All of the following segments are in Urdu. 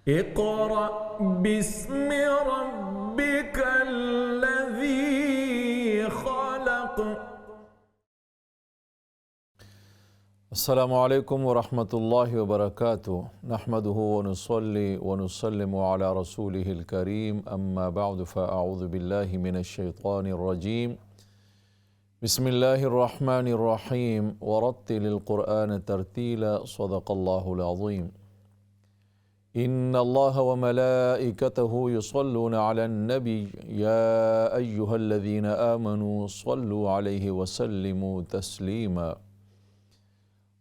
اقرأ باسم ربك الذي خلق. السلام علیکم ورحمۃ اللہ وبرکاتہ نحمدہ ونصلی ونسلم علی رسولہ الکریم اما بعد فاعوذ باللہ من الشیطان الرجیم بسم اللہ الرحمن الرحیم ورتل القرآن ترتیلا صدق اللہ العظیم ان اللہ وملائکتہ یصلون علی النبی یا ایہا الذین آمنوا صلوا علیہ وسلموا تسلیما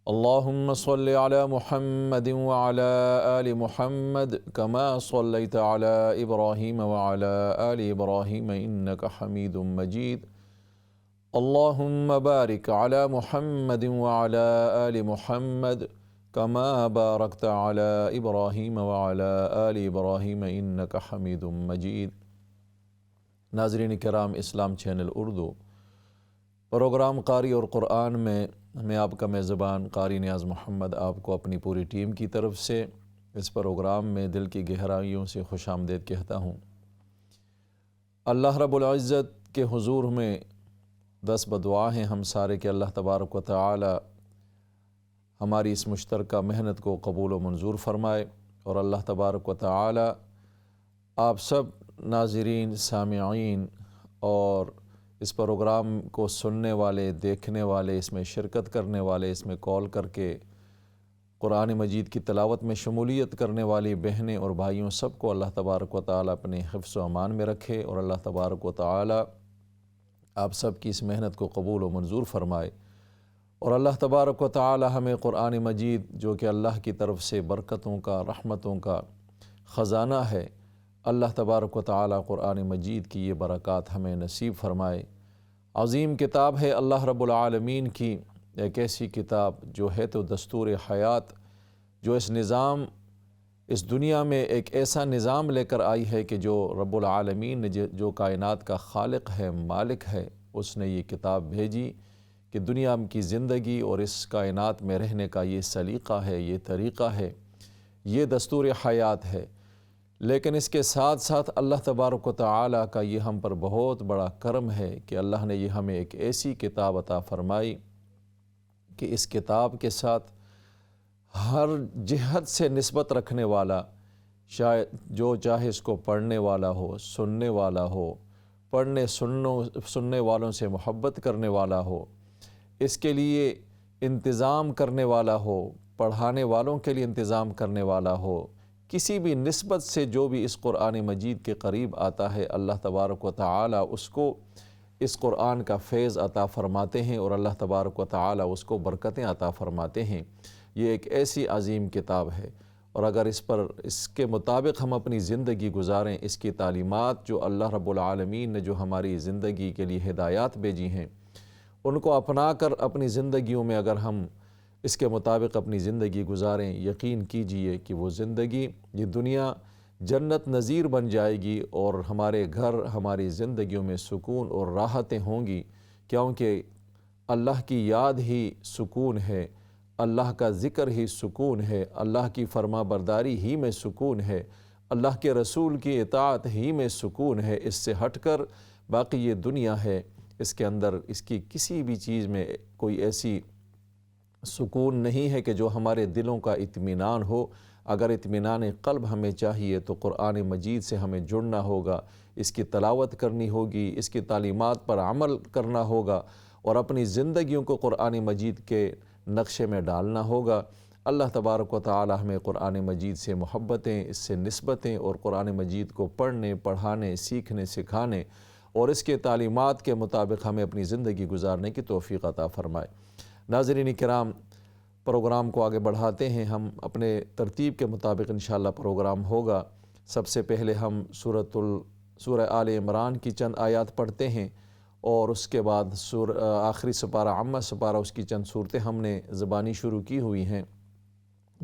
اللهم صل على محمد وعلى آل محمد كما صليت على إبراهيم وعلى آل إبراهيم إنك حميد مجيد اللهم بارك على محمد وعلى آل محمد كما باركت على إبراهيم وعلى آل إبراهيم إنك حميد مجيد۔ ناظرین کرام، اسلام چینل اردو پروگرام قاری اور قرآن میں آپ کا میزبان قاری نیاز محمد آپ کو اپنی پوری ٹیم کی طرف سے اس پروگرام میں دل کی گہرائیوں سے خوش آمدید کہتا ہوں۔ اللہ رب العزت کے حضور میں دست بدعا ہیں ہم سارے کہ اللہ تبارک و تعالی ہماری اس مشترکہ محنت کو قبول و منظور فرمائے، اور اللہ تبارک و تعالی آپ سب ناظرین، سامعین اور اس پروگرام کو سننے والے، دیکھنے والے، اس میں شرکت کرنے والے، اس میں کال کر کے قرآن مجید کی تلاوت میں شمولیت کرنے والی بہنیں اور بھائیوں سب کو اللہ تبارک و تعالی اپنے حفظ و امان میں رکھے، اور اللہ تبارک و تعالی آپ سب کی اس محنت کو قبول و منظور فرمائے، اور اللہ تبارک و تعالی ہمیں قرآن مجید جو کہ اللہ کی طرف سے برکتوں کا، رحمتوں کا خزانہ ہے، اللہ تبارک و تعالی قرآن مجید کی یہ برکات ہمیں نصیب فرمائے۔ عظیم کتاب ہے اللہ رب العالمین کی، ایک ایسی کتاب جو ہے تو دستور حیات، جو اس دنیا میں ایک ایسا نظام لے کر آئی ہے کہ جو رب العالمین نے جو کائنات کا خالق ہے، مالک ہے، اس نے یہ کتاب بھیجی کہ دنیا کی زندگی اور اس کائنات میں رہنے کا یہ سلیقہ ہے، یہ طریقہ ہے، یہ دستور حیات ہے۔ لیکن اس کے ساتھ ساتھ اللہ تبارک و تعالی کا یہ ہم پر بہت بڑا کرم ہے کہ اللہ نے یہ ہمیں ایک ایسی کتاب عطا فرمائی کہ اس کتاب کے ساتھ ہر جہت سے نسبت رکھنے والا، جو چاہے اس کو پڑھنے والا ہو، سننے والا ہو، سننے والوں سے محبت کرنے والا ہو، اس کے لیے انتظام کرنے والا ہو، پڑھانے والوں کے لیے انتظام کرنے والا ہو، کسی بھی نسبت سے جو بھی اس قرآن مجید کے قریب آتا ہے، اللہ تبارک و تعالی اس کو اس قرآن کا فیض عطا فرماتے ہیں، اور اللہ تبارک و تعالی اس کو برکتیں عطا فرماتے ہیں۔ یہ ایک ایسی عظیم کتاب ہے، اور اگر اس کے مطابق ہم اپنی زندگی گزاریں، اس کی تعلیمات جو اللہ رب العالمین نے جو ہماری زندگی کے لیے ہدایات بھیجی ہیں، ان کو اپنا کر اپنی زندگیوں میں اگر ہم اس کے مطابق اپنی زندگی گزاریں، یقین کیجئے کہ وہ زندگی، یہ دنیا جنت نظیر بن جائے گی، اور ہمارے گھر، ہماری زندگیوں میں سکون اور راحتیں ہوں گی، کیونکہ اللہ کی یاد ہی سکون ہے، اللہ کا ذکر ہی سکون ہے، اللہ کی فرما برداری ہی میں سکون ہے، اللہ کے رسول کی اطاعت ہی میں سکون ہے۔ اس سے ہٹ کر باقی یہ دنیا ہے، اس کے اندر اس کی کسی بھی چیز میں کوئی ایسی سکون نہیں ہے کہ جو ہمارے دلوں کا اطمینان ہو۔ اگر اطمینان قلب ہمیں چاہیے تو قرآن مجید سے ہمیں جڑنا ہوگا، اس کی تلاوت کرنی ہوگی، اس کی تعلیمات پر عمل کرنا ہوگا، اور اپنی زندگیوں کو قرآن مجید کے نقشے میں ڈالنا ہوگا۔ اللہ تبارک و تعالی ہمیں قرآن مجید سے محبتیں، اس سے نسبتیں، اور قرآن مجید کو پڑھنے، پڑھانے، سیکھنے، سکھانے اور اس کے تعلیمات کے مطابق ہمیں اپنی زندگی گزارنے کی توفیق عطا فرمائے۔ ناظرین کرام، پروگرام کو آگے بڑھاتے ہیں، ہم اپنے ترتیب کے مطابق انشاءاللہ پروگرام ہوگا۔ سب سے پہلے ہم سورہ آل عمران کی چند آیات پڑھتے ہیں، اور اس کے بعد آخری سپارہ عامہ سپارہ، اس کی چند صورتیں ہم نے زبانی شروع کی ہوئی ہیں،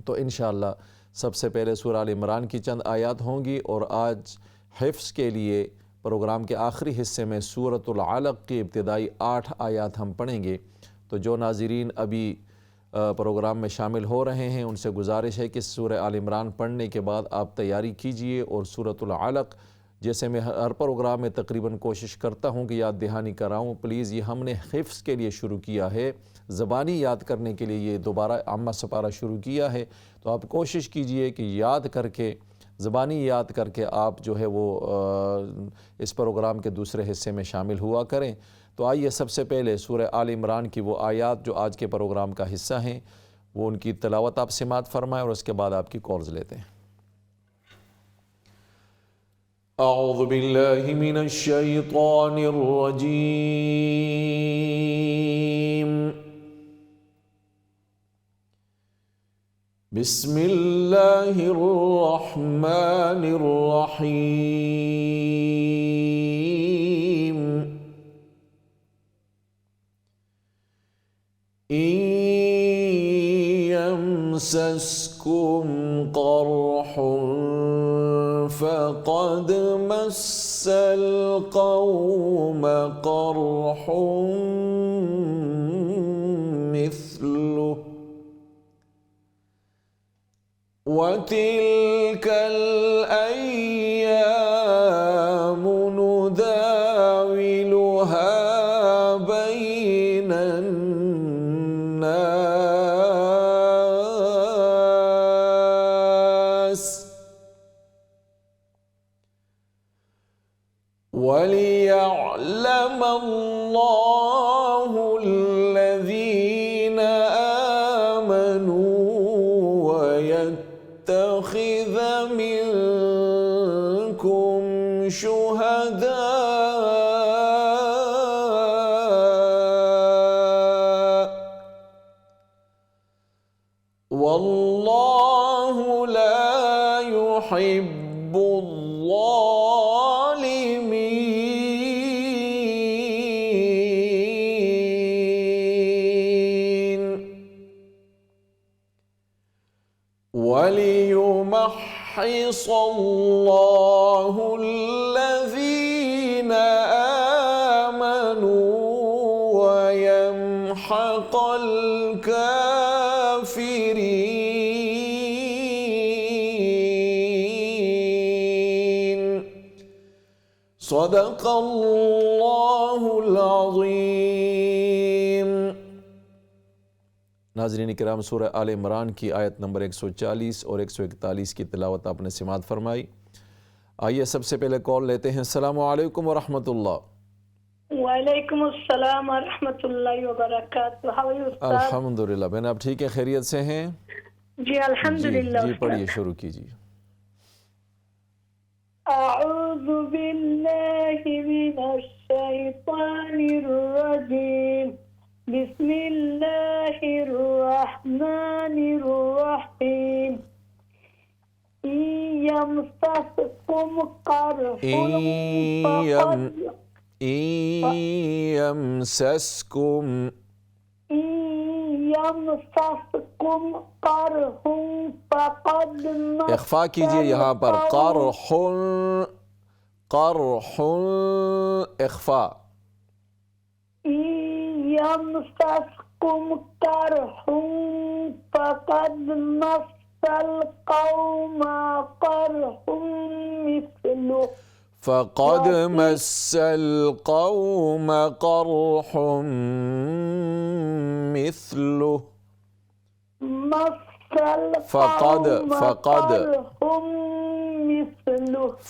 تو انشاءاللہ سب سے پہلے سورہ آل عمران کی چند آیات ہوں گی، اور آج حفظ کے لیے پروگرام کے آخری حصے میں سورۃ العلق کی ابتدائی 8 آیات ہم پڑھیں گے۔ تو جو ناظرین ابھی پروگرام میں شامل ہو رہے ہیں ان سے گزارش ہے کہ سورہ آل عمران پڑھنے کے بعد آپ تیاری کیجئے، اور سورۃ العلق جیسے میں ہر پروگرام میں تقریباً کوشش کرتا ہوں کہ یاد دہانی کراؤں، پلیز یہ ہم نے حفظ کے لیے شروع کیا ہے، زبانی یاد کرنے کے لیے یہ دوبارہ عامہ سپارہ شروع کیا ہے، تو آپ کوشش کیجئے کہ یاد کر کے، زبانی یاد کر کے آپ جو ہے وہ اس پروگرام کے دوسرے حصے میں شامل ہوا کریں۔ تو آئیے سب سے پہلے سورہ آل عمران کی وہ آیات جو آج کے پروگرام کا حصہ ہیں وہ ان کی تلاوت آپ سماعت فرمائیں، اور اس کے بعد آپ کی کالز لیتے ہیں۔ اعوذ باللہ من الشیطان الرجیم، بسم اللہ الرحمن الرحیم، إن يمسسكم قرح فقد مس القوم قرح مثله وتلك الأيام نداولها بين الناس وليعلم الله الذين آمنوا ويتخذ منكم شهداء والله لا يحب الظالمين وليمحص الله الذين آمنوا ويمحق الكافرين صدق اللہ العظیم۔ ناظرین کرام، سورہ آل عمران کی آیت نمبر 140 اور 141 کی تلاوت آپ نے سماعت فرمائی۔ آئیے سب سے پہلے کال لیتے ہیں۔ السلام علیکم ورحمۃ اللہ۔ وعلیکم السلام ورحمۃ اللہ وبرکاتہ۔ How are you, Ustad? الحمدللہ بہن، آپ ٹھیک ہیں، خیریت سے ہیں؟ جی الحمدللہ۔ جی پڑھیے، شروع کیجیے۔ اعوذ باللہ من الشیطان الرجیم، بسم اللہ الرحمن الرحیم، إن يمسسكم قرح فقد اخفا کیجئے یہاں پر، قرح اخفا، يمسسكم قرح فقد مس القوم قرح مثله فقد مس القوم قرح مثله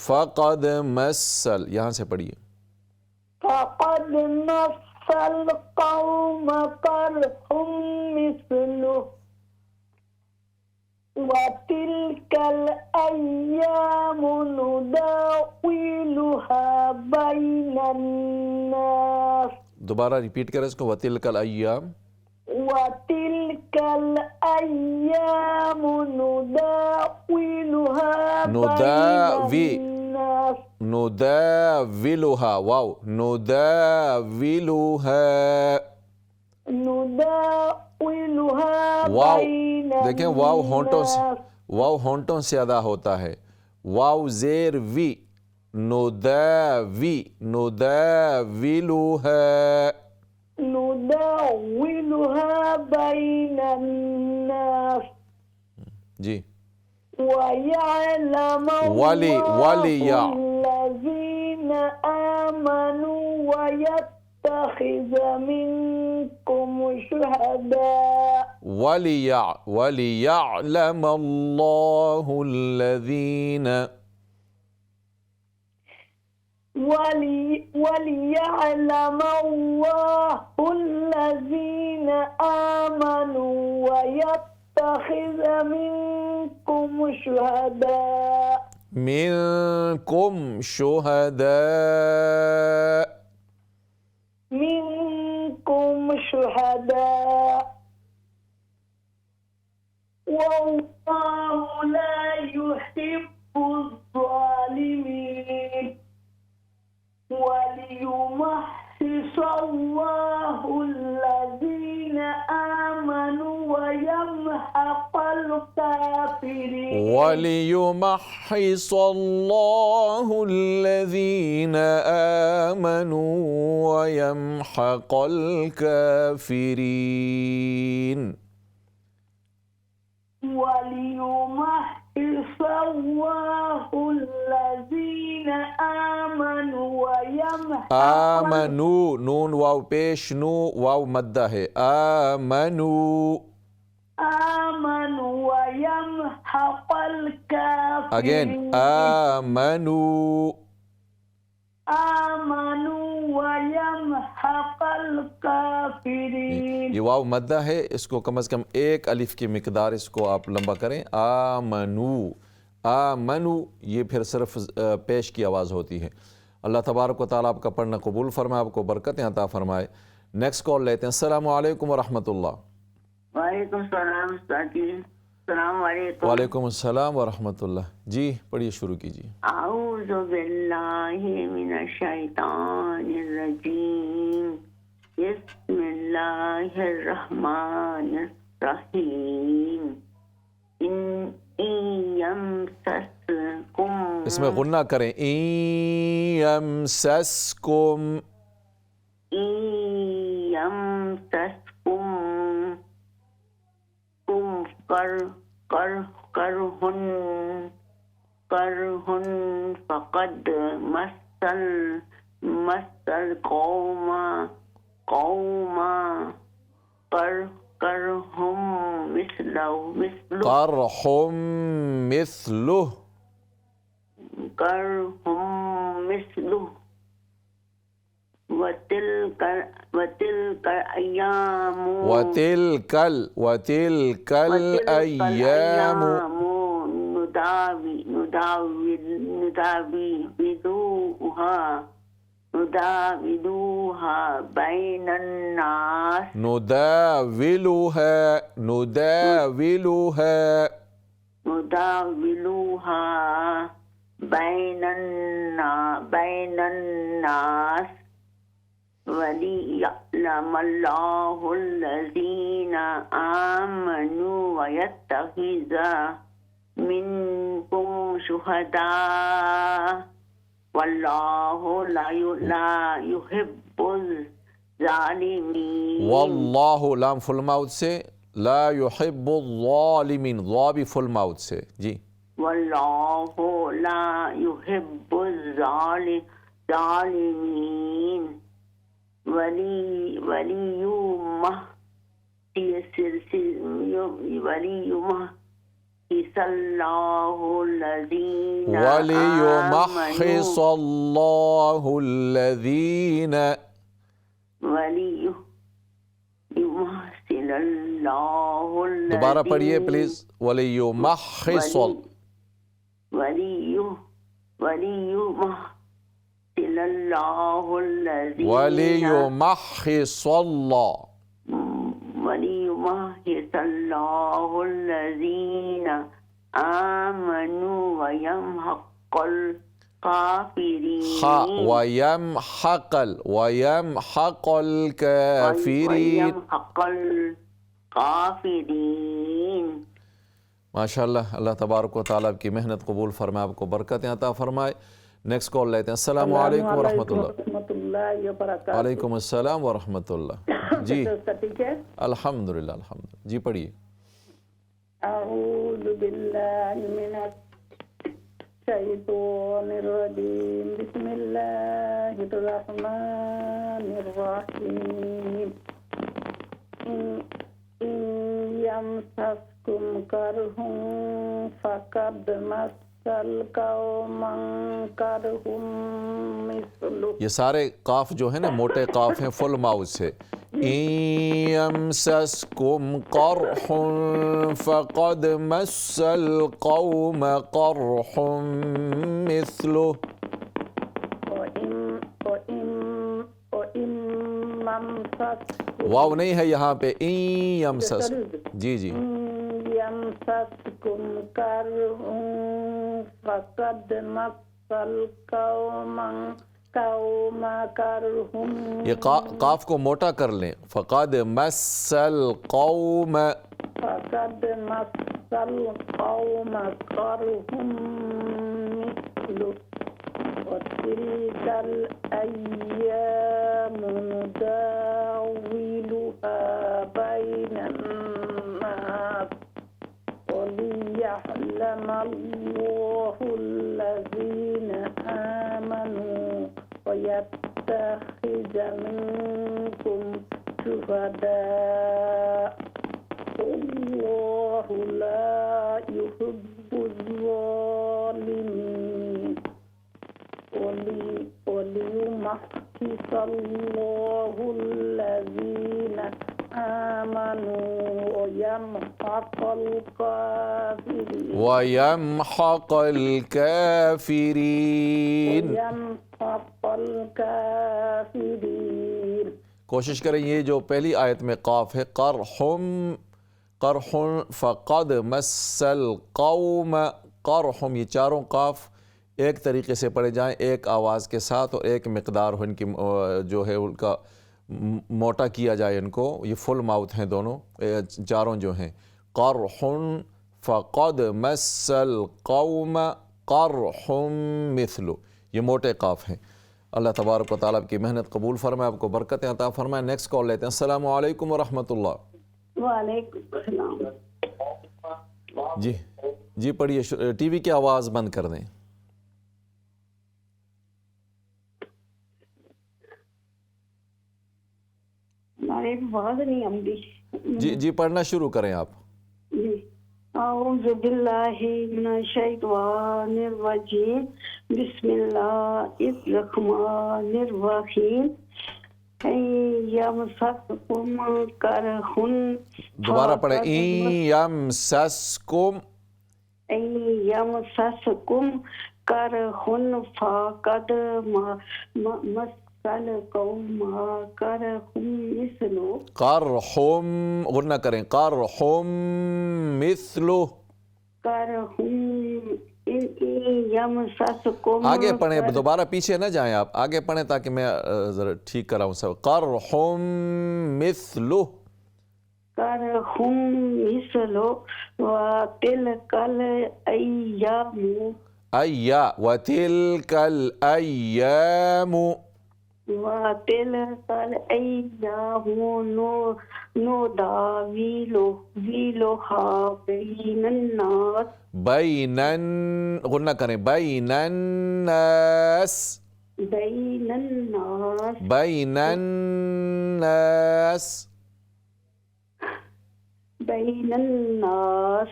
فقد مسل، یہاں سے پڑھیے، فقد مس القوم قرح مثله وتلك الأيام نداولها بين الناس۔ دوبارہ ریپیٹ کریں اس کو، وتلک الایام، وتلك الأيام نداولها بين الناس، نداولها، واو، نداولها، واو دیکھیں، واو ہونٹوں سے ادا ہوتا ہے، واو زیر وی، نداولها، نداولها بين الناس جی ويعلم ولی الله الذين آمنوا ويتخذ منكم شهداء وَلِيَعْلَمَ اللَّهُ الَّذِينَ وليعلم الله الذين آمنوا ويتخذ منكم شهداء منكم شهداء والله لا يحب الظالمين وليمحص الله الذين آمنوا ويمحق الكافرين وَلِيُمَحِّصَ اللَّهُ الَّذِينَ آمَنُوا وَيَمْحَقَ الْكَافِرِينَ وليمحص الله الذين آمنوا ويمحق آمنوا نون واو پیش نو واو مدہ ہے آمنوا ويمحق الكافرين اگین آمنوا ويمحق الكافرين یہ واو مدہ ہے، اس کو کم از کم ایک الف کی مقدار اس کو آپ لمبا کریں. آمنو یہ پھر صرف پیش کی آواز ہوتی ہے. اللہ تبارک و تعالیٰ آپ کا پڑھنا قبول فرمائے، آپ کو برکتیں عطا فرمائے. نیکسٹ کال لیتے ہیں. السلام علیکم ورحمۃ اللہ. وعلیکم السلام ساتھی. السلام علیکم. وعلیکم السلام ورحمۃ اللہ. جی پڑھیے، شروع کیجیے. اعوذ باللہ من الشیطان الرجیم. بسم اللہ الرحمن الرحیم. ان یمسسکم، اس میں غنہ کریں. یمسسکم، کرہن فقد مسل قوم کرہم مثلہ وتلک الایام نداولوها بین الناس وَلِيَعْلَمَ اللَّهُ الَّذِينَ آمَنُوا وَيَتَّخِذَ مِنكُمْ شُهَدَاءَ وَاللَّهُ لا يحب الظالمين. واللہ لام فل ماؤد سے، لا يحب الظالمین، ضا بھی فل ماؤد سے. جی واللہ لا يحب الظالمين. وليمحص الله الذين وَلِيُمَحِّصَ اللَّهُ الَّذِينَ وَلِيُمَحِّصَ اللَّهُ الَّذِينَ. دوبارہ پڑھیے پلیز. وَلِيُمَحِّصَ اللَّهُ الَّذِينَ وَلِيُمَحِّصَ اللَّهُ وَلِيُمَحِّصَ اللَّهُ الَّذِينَ آمَنُوا وَيَمْحَقَ الْكَافِرِينَ. وَيَمْحَقَ الْكَافِرِينَ. ماشاءاللہ. اللہ تبارک و تعالیٰ آپ کی محنت قبول فرمائے، آپ کو برکتیں عطا فرمائے. نیکسٹ کال لیتے ہیں. السلام علیکم ورحمۃ اللہ. اللہ وبرکاتہ. وعلیکم السلام ورحمۃ اللہ. جی ٹھیک ہے. الحمدللہ جی پڑھیے. اعوذ باللہ من الشیطان الرجیم. بسم اللہ الرحمن الرحیم. ان یمسسکم کرہ فقد مس القوم کرہ مثلہ. یہ سارے قاف جو ہیں نا موٹے قاف ہیں فل ماؤتھ سے. یمسسکم قرح فقد مس القوم قرح مثلہ. واو نہیں ہے یہاں پہ. یمسس جی جی. یمسسکم کرہ فقد مس القوم کرہ. یہ قاف کو موٹا کر لیں. فقد مس القوم. فقد مس القوم کرہ مثلہ. وتلك الأيام نداولها بين الناس وليعلم الله الذين آمنوا ويتخذ منكم شهداء والله لا يحب الظالمين. وليمحص الله الذين آمنوا ويمحق الكافرين. ويمحق الكافرين. ويمحق الكافرين. کوشش کریں یہ جو پہلی آیت میں قاف ہے قرح فقد مس القوم قرحم، یہ چاروں قاف ایک طریقے سے پڑھے جائیں، ایک آواز کے ساتھ، اور ایک مقدار ان کی جو ہے ان کا موٹا کیا جائے ان کو. یہ فل ماؤتھ ہیں دونوں چاروں جو ہیں. قرح فقد مس القوم قرح مثلہ، یہ موٹے قاف ہیں. اللہ تبارک و تعالیٰ کی محنت قبول فرمائے، آپ کو برکتیں عطا فرمائے. نیکسٹ کال لیتے ہیں. السلام علیکم ورحمۃ اللہ. وعلیکم السلام. جی پڑھیے. ٹی وی کی آواز بند کر دیں. ہمارے آواز نہیں آتی. جی پڑھنا شروع کریں آپ. جی. اعوذ باللہ من الشیطان الرجیم. بسم اللہ الرحمن الرحیم. یمسسکم کرح. دوبارہ پڑھیں. یمسسکم. یمسسکم کرح فقد مس القوم کرح مثلہ. قرح غنہ کریں. قرح مثلہ. کرح یمسسکم. آگے پڑھیں، دوبارہ پیچھے نہ جائیں آپ، آگے پڑھیں تاکہ میں ذرا ٹھیک کراؤں سب. قرح مثلہ. کرح مثلہ. وتلک الایام. وتلک الایام. وتلک الایام نداولها بین الناس. غنہ کریں. بین الناس. بین الناس. بین الناس. بین الناس.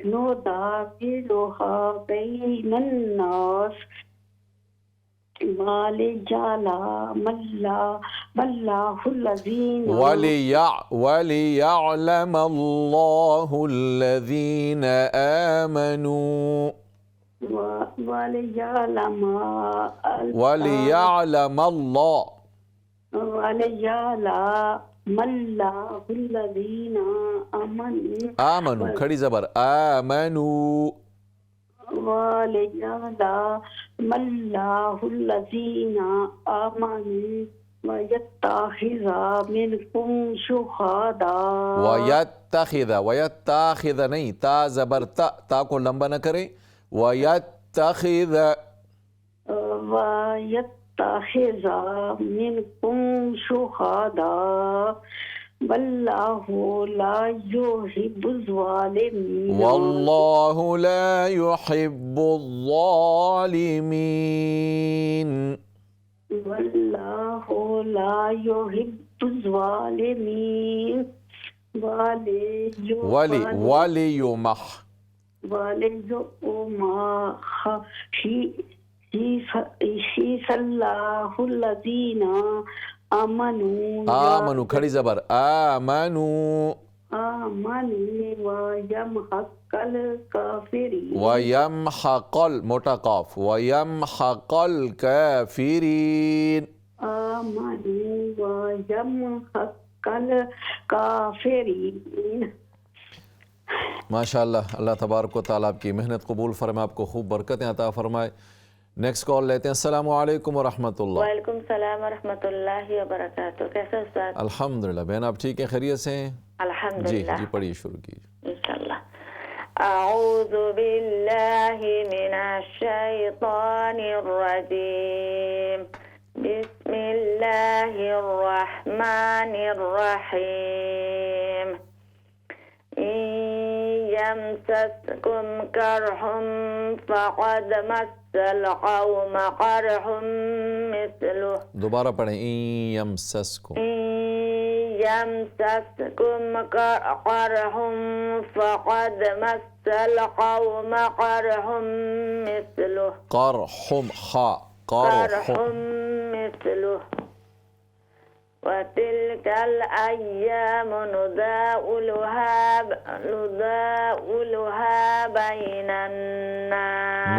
نداولها بین الناس. وليعلم الله الذين وليعلم الله الذين آمنوا. وليعلم الله. وليعلم الله الذين آمنوا کھڑی زبر. آمنوا. وَلِيَعْلَمَ اللَّهُ الَّذِينَ آمَنُوا وَيَتَّخِذَ مِنكُمْ شُهَدَاءَ. وَيَتَّخِذ نہیں، تا زبر تا کو لمبا نہ کریں. وَيَتَّخِذ. وَيَتَّخِذَ مِنْكُمْ شُهَدَاءَ وَاللَّهُ لَا يُحِبُّ الظَّالِمِينَ واللہ لا يحب الظالمین. وَاللَّهُ لَا يُحِبُّ الظَّالِمِينَ وَلِيُمَحْ شِيثَ اللَّهُ الَّذِينَ آمنوا کھڑی زبر آمنوا وَيَمْحَقَ الْكَافِرِينَ وَيَمْحَقَ موٹا قاف وَيَمْحَقَ الْكَافِرِينَ آمنوا وَيَمْحَقَ الْكَافِرِينَ. ماشاءاللہ. اللہ تبارک و تعالیٰ آپ کی محنت قبول فرمائے، آپ کو خوب برکتیں عطا فرمائے. نیکسٹ کال لیتے ہیں. السلام علیکم ورحمۃ اللہ. وعلیکم السلام ورحمۃ اللہ وبرکاتہ. کیسے استاد؟ الحمدللہ. بہن آپ ٹھیک ہیں، خیریت سے ہیں؟ الحمدللہ. جی پڑھیے، شروع کیجیے. انشاءاللہ. اعوذ باللہ من الشیطان الرجیم. بسم اللہ الرحمن الرحیم. يمسسكم قرح فقد مس القوم قرح مثله. دوبارہ پڑھیں. يمسسكم قرح فقد مس القوم قرح مثله. قرح قرح مثله. وتلك الأيام نداولها بين الناس.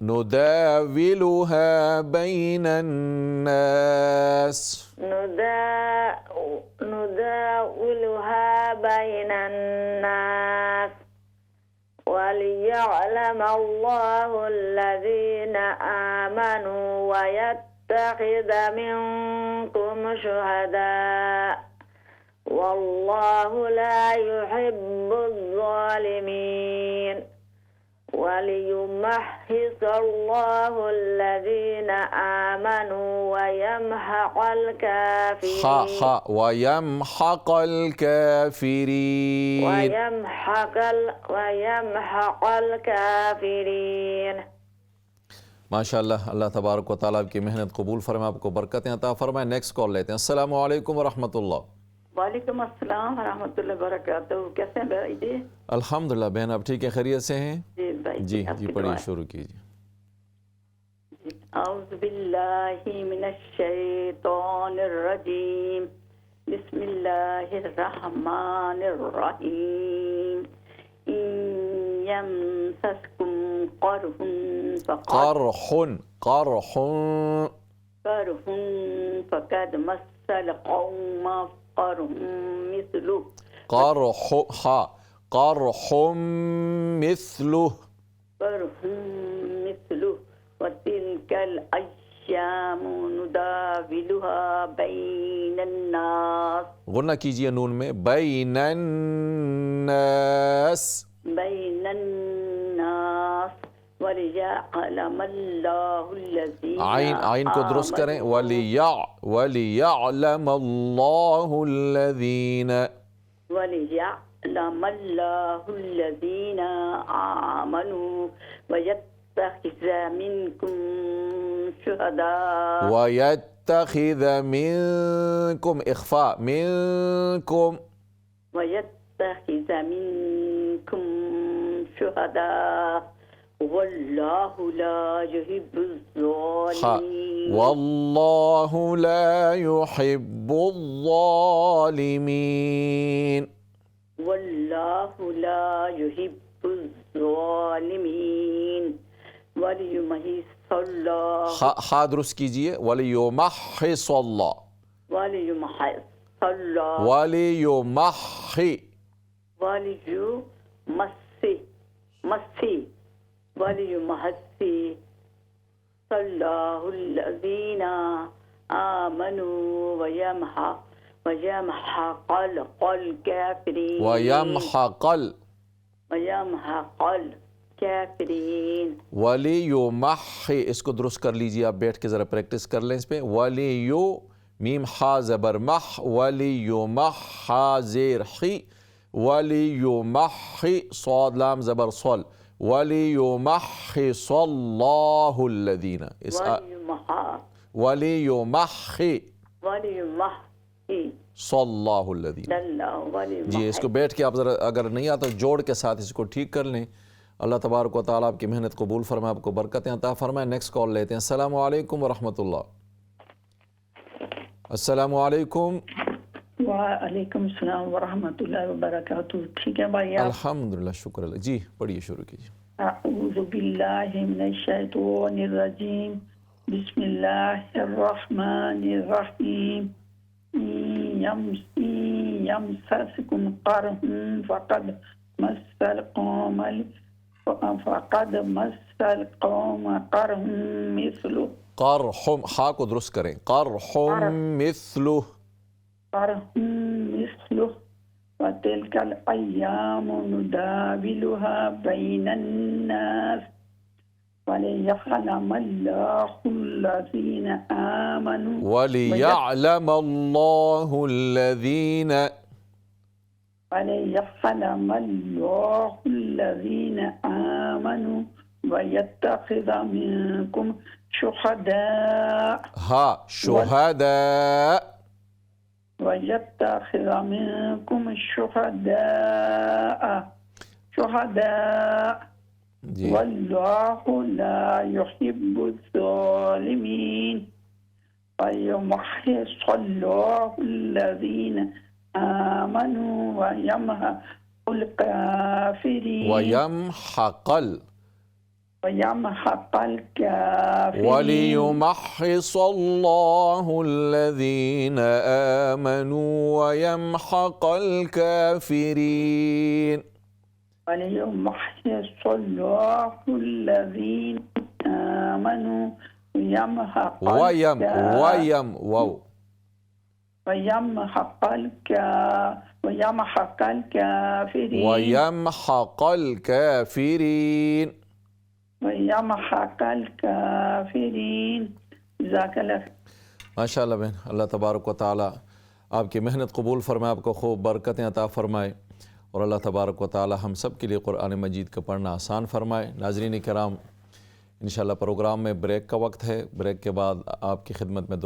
نداولها بين الناس. نداولها بين الناس. وليعلم الله الذين آمنوا ويتخذ منكم شهداء والله لا يحب الظالمين. وليمحص الله الذين آمنوا ويمحق الكافرين. ويمحق الكافرين. ويمحق الكافرين. ماشاءاللہ. اللہ تبارک و تعالیٰ آپ کی محنت قبول فرمائے، آپ کو برکتیں عطا فرمائے. نیکسٹ کال لیتے ہیں. السلام علیکم ورحمۃ اللہ. وعلیکم السلام ورحمۃ اللہ وبرکاتہ. کیسے ہیں بھائی جی؟ الحمدللہ. بہن آپ ٹھیک ہیں، خیریت سے ہیں؟ جی بھائی جی پڑھیے، شروع کیجیے. اعوذ باللہ من الشیطان الرجیم. بسم اللہ الرحمن الرحیم. يمسسكم قرح فقد مس القوم قرح مثله. قرح مثله. وتلك الأيام نداولها بين الناس. غنہ کیجیے نون میں. بین الناس. وَلِيَعْلَمَ اللَّهُ الَّذِينَ عین کو درست کریں. وَلِيَعْلَمَ اللَّهُ الَّذِينَ آمَنُوا وَيَتَّخِذَ مِنكُمْ شُهَدَاءَ. وَيَتَّخِذَ مِنكُمْ اخفاء منكم. وَيَتَّخِذَ مِنكُمْ شُهَدَاءَ وَاللَّهُ لَا يُحِبُّ الظَّالِمِينَ. وَاللَّهُ لَا يُحِبُّ الظَّالِمِينَ. وَاللَّهُ لَا يُحِبُّ الظَّالِمِينَ. وَلِيُمَحِّصَ اللَّهُ. خا درست کیجیے. وَلِيُمَحِّصَ اللَّهُ. وَلِيُمَحِّصَ اللَّهُ. وَلِيُمَحِّ. وَلِيُمَحِّصَ اللَّهُ الَّذِينَ آمَنُوا وَيَمْحَقَ الْكَافِرِينَ. وَيَمْحَقَ الكافرين وَلِيُمَحِّ، اس کو درست کر لیجیے، آپ بیٹھ کے ذرا پریکٹس کر لیں اس پہ. وَلِيُ میم حا زبر مح، وَلِيُمَحَّ حا زیر حی، وَلِيُمَحِّ صاد لام زبر صل، وَلِيُمَحِّصَ اللَّهُ الَّذِينَ وَلِيُمَحِّ صَ اللَّهُ الَّذِينَ. جی اس کو بیٹھ کے آپ ذرا اگر نہیں آتا جوڑ کے ساتھ اس کو ٹھیک کر لیں. اللہ تبارک و تعالیٰ آپ کی محنت قبول فرمائے، آپ کو برکتیں عطا فرمائے. نیکسٹ کال لیتے ہیں. السلام علیکم ورحمۃ اللہ. السلام علیکم. وعلیکم السلام ورحمۃ اللہ وبرکاتہ. ٹھیک ہے بھائی آپ؟ الحمدللہ، شکر اللہ. جی پڑھیے، شروع کیجیے. اعوذ باللہ من الشیطان الرجیم. بسم اللہ الرحمن الرحیم. یمسسکم قرح فقد مس القوم قرح مثلہ. قرحم، ہا کو درست کریں. قرحم مثلہ. وتلك الأيام نداولها بين الناس وليعلم الله الذين آمنوا وَلِيَعْلَمَ اللَّهُ الَّذِينَ آمنوا ويتخذ منكم شهداء. ہا شہداء. ويتخذ منكم شهداء جی والله لا يحب الظالمين. ويمحص الله الذين آمنوا ويمحق الكافرين. وَيَمْحَقَ ويمحق الكافرين. وَلِيُمَحِّصَ اللَّهُ الَّذِينَ آمَنُوا وَيَمْحَقَ الْكَافِرِينَ. وليمحص الله الذين آمنوا ويمحق الكافرين. وَيَمْحَقَ الْكَافِرِينَ. ويمحق الكافرين. جزاک اللہ. ماشاء اللہ بہن، اللہ تبارک و تعالیٰ آپ کی محنت قبول فرمائے، آپ کو خوب برکتیں عطا فرمائے، اور اللہ تبارک و تعالیٰ ہم سب کے لیے قرآن مجید کا پڑھنا آسان فرمائے. ناظرین کرام، انشاءاللہ پروگرام میں بریک کا وقت ہے. بریک کے بعد آپ کی خدمت میں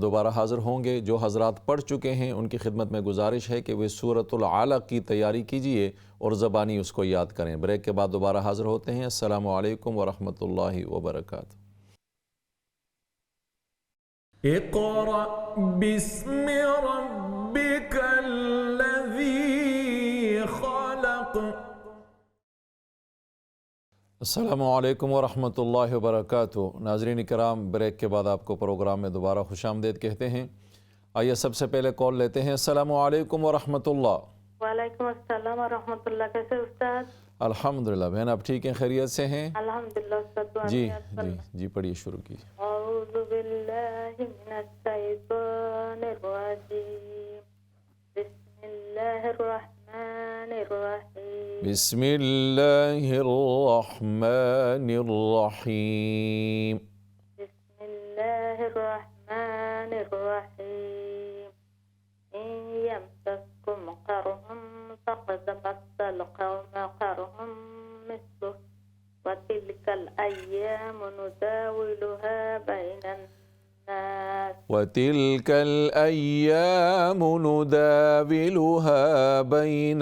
دوبارہ حاضر ہوں گے. جو حضرات پڑھ چکے ہیں ان کی خدمت میں گزارش ہے کہ وہ سورۃ العلق کی تیاری کیجئے اور زبانی اس کو یاد کریں. بریک کے بعد دوبارہ حاضر ہوتے ہیں. السلام علیکم ورحمۃ اللہ وبرکاتہ. اقرأ باسم ربك الذي خلق. السلام علیکم ورحمۃ اللہ وبرکاتہ. ناظرین کرام، بریک کے بعد آپ کو پروگرام میں دوبارہ خوش آمدید کہتے ہیں. آئیے سب سے پہلے کال لیتے ہیں. السلام علیکم ورحمۃ اللہ. وعلیکم السلام ورحمۃ اللہ. کیسے استاد؟ الحمدللہ بہن، آپ ٹھیک ہیں؟ خیریت سے ہیں؟ الحمدللہ استاد. جی پڑھیے، شروع کیجیے. اعوذ باللہ من الشیطان الرجیم. بسم اللہ الرحمن الرحیم. بسم اللہ الرحمن الرحیم. بسم اللہ الرحمن الرحیم. ان یمسسکم قرح فقد مس القوم قرح مثلہ وتلك الأيام نداولها بين الناس. وتلك الأيام نداولها بين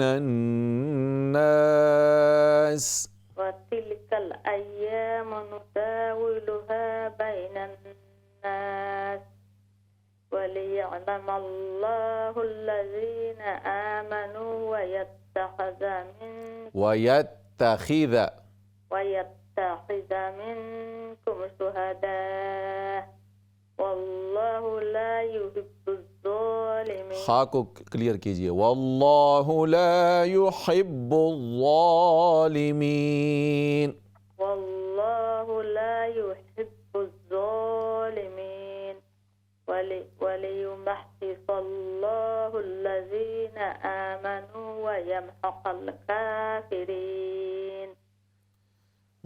الناس. وتلك الأيام نداولها بين الناس وليعلم الله الذين آمنوا ويتخذ منكم شهداء والله لا يحب الظالمين. خا کو کلیئر کیجئے. واللہ لا يحب الظالمین. والله لا يحب الظالمين. وليمحص الله الذين آمنوا ويمحق الكافرين.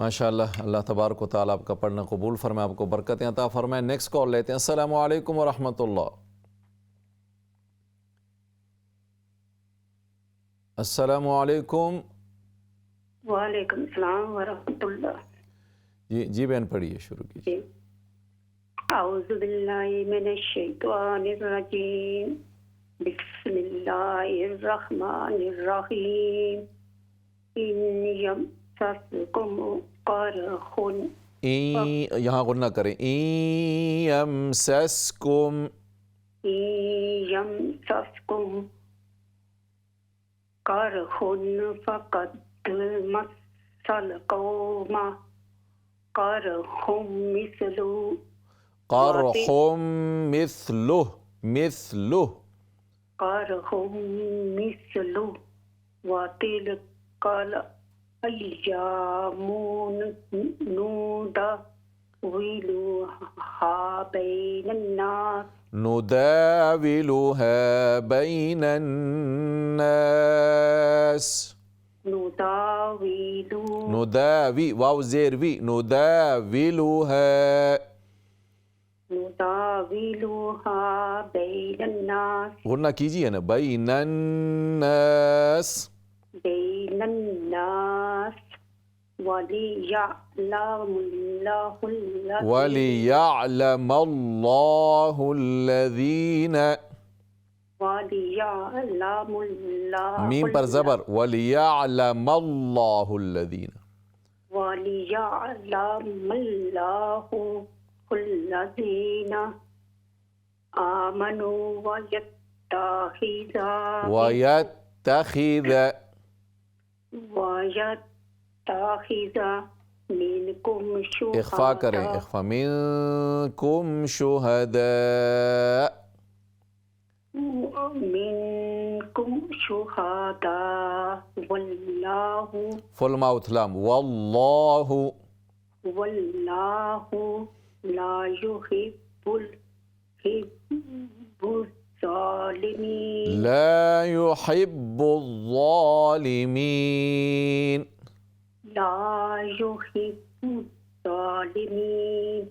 ماشاءاللہ، اللہ تبارک و تعالیٰ آپ کا پڑھنا قبول فرمائے، آپ کو برکتیں عطا فرمائے۔ نیکسٹ کال لیتے ہیں۔ السلام علیکم ورحمۃ اللہ۔ السلام علیکم۔ وعلیکم السلام ورحمۃ اللہ۔ جی بہن پڑھیے، شروع کیجیے۔ اعوذ باللہ من الشیطان الرجیم، بسم اللہ الرحمن الرحیم۔ ان یمسسکم قرح، یہاں غنہ کریں، یمسسکم، یمسسکم قرح فقد مس القوم قرح مثلہ، قرح مثلہ، مثلہ، قرح مثلہ وتلک الایام نداولها بین الناس، نداولها بین الناس، نداوی، واو زیر وی، نداولها بین الناس، غنہ کیجیے نا، بین الناس، بین الناس، وَلِيَعْلَمَ اللَّهُ الَّذِينَ، میم پر زبر، وَلِيَعْلَمَ اللَّهُ الَّذِينَ، وَلِيَعْلَمَ اللَّهُ الَّذِينَ آمَنُوا وَيَتَّخِذَ منکم شہداء، اخفا کریں، اخفا، منکم شہداء، منکم شہداء، واللہ، فل ماؤتھ لام، واللہ، واللہ لا يحب الظالمین، لا يحب الظالمین، لا يحب الظالمین،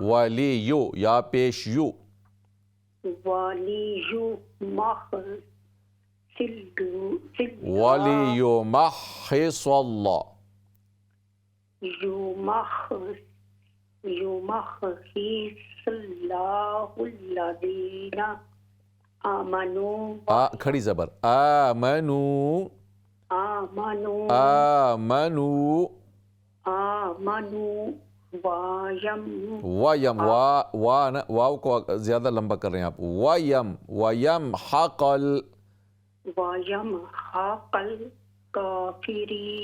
ولیو، یا پیش یو، ولیمحص اللہ، یمحص اللہ الذین آمنوا، کھڑی زبر، آمنوا، آمنوا، آمنوا، آمنوا، ویم، واو کو زیادہ لمبا کر رہے ہیں آپ، ویمحق الکافرین،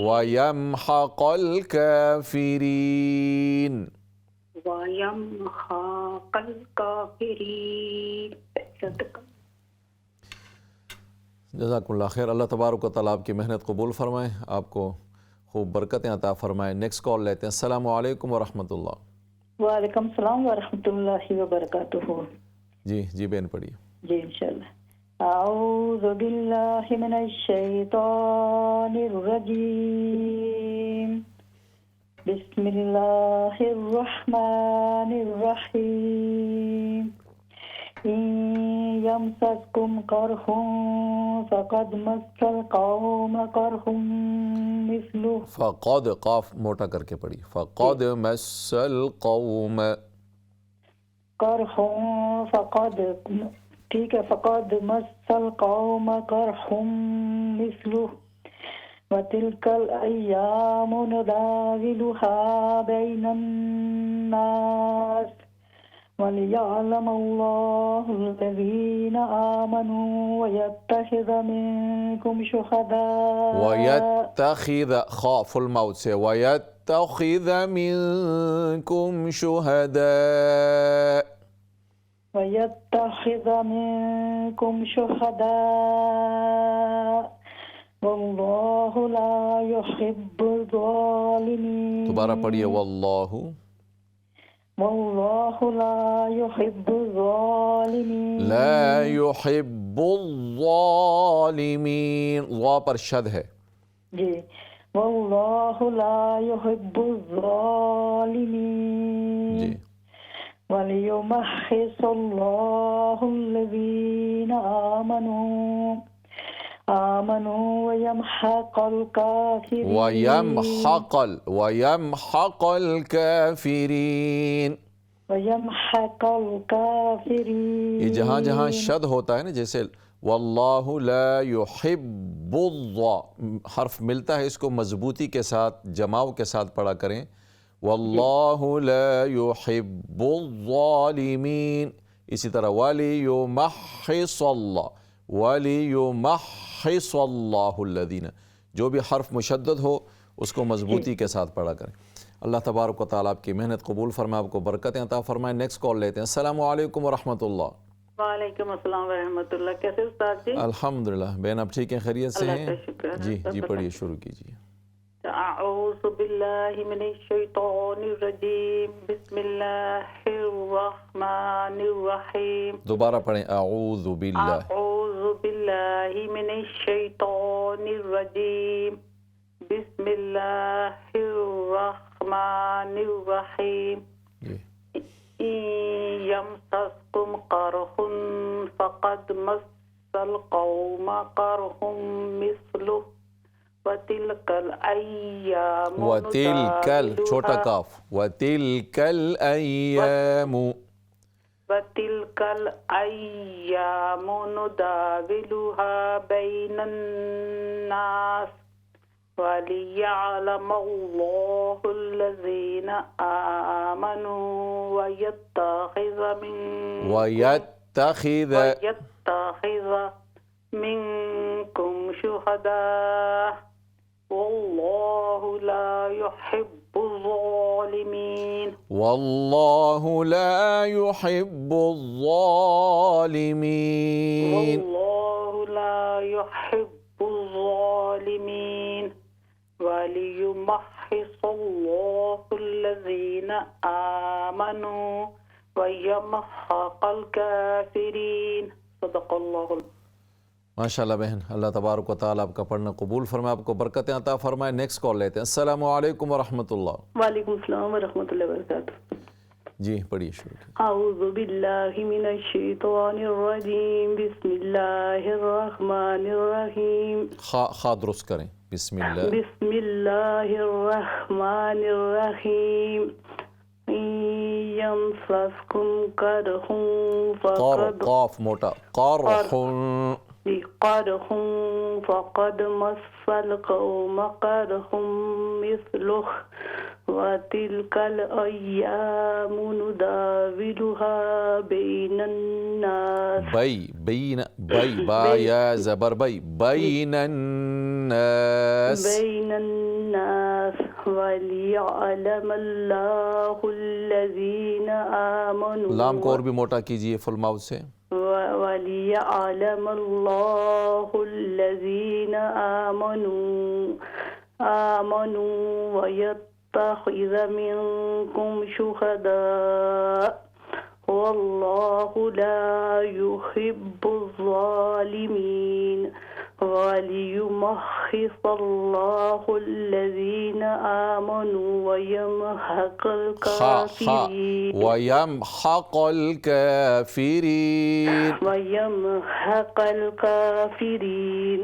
ویمحق الکافرین، ویمحق الکافرین۔ جزاکم اللہ خیر، اللہ تبارک و تعالیٰ آپ کی محنت قبول فرمائے، آپ کو خوب برکتیں عطا فرمائے۔ نیکسٹ کال لیتے ہیں۔ السلام علیکم ورحمۃ اللہ۔ وعلیکم السلام ورحمۃ اللہ وبرکاتہ۔ جی بہن پڑھیے۔ جی انشاءاللہ۔ اعوذ باللہ من الشیطان الرجیم، بسم اللہ الرحمن الرحیم۔ ان یمسسکم قرح فقد مس القوم قرح مثلہ، فقد، قاف موٹا کر کے پڑھی، فقد مس القوم، قرح، فقد، ٹھیک ہے، فقد مس القوم قرح مثلہ، وتلک الایام نداولها بین الناس، وَلِيَعْلَمَ اللَّهُ الَّذِينَ آمَنُوا وَيَتَّخِذَ مِنكُمْ شُهَدَاءَ، وَيَتَّخِذَ، خاف الموت سے، وَيَتَّخِذَ مِنكُمْ شُهَدَاءَ، وَيَتَّخِذَ مِنكُمْ شُهَدَاءَ، وَاللَّهُ لَا يُحِبُّ الظَّالِمِينَ۔ دوبارہ پڑھیے، واللہ، واللہ لا يحب الظالمین، لا يحب الظالمین، وا پر شد ہے، جی، واللہ لا يحب الظالمین جی وَلِيُمَحِّصَ اللَّهُ الَّذِينَ آمَنُوا وَيَمْحَقَ الْكَافِرِينَ وَيَمْحَقَ الْكَافِرِينَ. وَيَمْحَقَ الْكَافِرِينَ. یہ جہاں جہاں شد ہوتا ہے نا، جیسے واللہ لا يحب حرف ملتا ہے، اس کو مضبوطی کے ساتھ جماؤ کے ساتھ پڑھا کریں. واللہ لا يحب الظالمین. اسی طرح وَلِيُمَحِّصَ اللَّهُ الَّذِينَ. جو بھی حرف مشدد ہو اس کو مضبوطی کے ساتھ پڑھا کریں. اللہ تبارک و تعالیٰ آپ کی محنت قبول فرمائے، آپ کو برکتیں عطا فرمائے. نیکسٹ کال لیتے ہیں. السلام علیکم ورحمۃ اللہ. وعلیکم السلام ورحمۃ اللہ. کیسے استاد جی؟ الحمدللہ. بہن آپ ٹھیک ہیں، خیریت سے اللہ ہیں؟ کا شکر ہے. جی جی پڑھیے، شروع کیجیے. اعوذ باللہ من الشیطان الرجیم. بسم اللہ الرحمن الرحیم. دوبارہ پڑھیں. اعوذ باللہ. اعوذ باللہ من الشیطان الرجیم. بسم اللہ الرحمن الرحیم. جی. یمسسکم قرح فقد مس القوم قرح مثلہ وَتِلْكَ الْأَيَّامُ چھوٹا کاف. وَتِلْكَ الْأَيَّامُ. وَتِلْكَ الْأَيَّامُ نُدَاوِلُهَا بَيْنَ النَّاسِ وَلِيَعْلَمَ اللَّهُ الَّذِينَ آمَنُوا وَيَتَّخِذَ مِنكُمْ شُهَدَاءَ واللہ لا يحب الظالمین. واللہ لا يحب الظالمین. واللہ لا يحب الظالمین. وَلِيُمَحِّصَ اللَّهُ الَّذِينَ آمَنُوا وَيَمْحَقَ الْكَافِرِينَ. صدق اللہ. ماشاءاللہ بہن، اللہ تبارک و تعالیٰ آپ کا پڑھنا قبول فرمائے، آپ کو برکتیں عطا فرمائے. نیکسٹ کال لیتے ہیں. السلام علیکم ورحمۃ اللہ. وعلیکم السلام ورحمۃ اللہ وبرکاتہ. جی پڑھیے، شروع کیجیے. اعوذ باللہ من الشیطان الرجیم. بسم اللہ الرحمن الرحیم. خا درست کریں. بسم اللہ. بسم اللہ الرحمن الرحیم. یمسسکم قرح قاف موٹا. قرح. قرح فقد مس القوم قرح مثلہ وَتِلْكَ الْأَيَّامُ نُدَاوِلُهَا بَيْنَ النَّاسِ. بین با یا زبر بین الناس. وَلِيَعْلَمَ اللَّهُ الَّذِينَ آمَنُوا. لام کو اور بھی موٹا کیجیے فل ماؤتھ سے. وَلِيَعْلَمَ اللَّهُ الَّذِينَ آمَنُوا وَيَتَّخِذَ مِنكُمْ شُهَدَاءَ وَاللَّهُ لَا يُحِبُّ الظَّالِمِينَ. وَلِيُمَحِّصَ اللَّهُ الَّذِينَ آمَنُوا وَيَمْحَقَ الْكَافِرِينَ. وَيَمْحَقَ الْكَافِرِينَ. وَيَمْحَقَ الْكَافِرِينَ.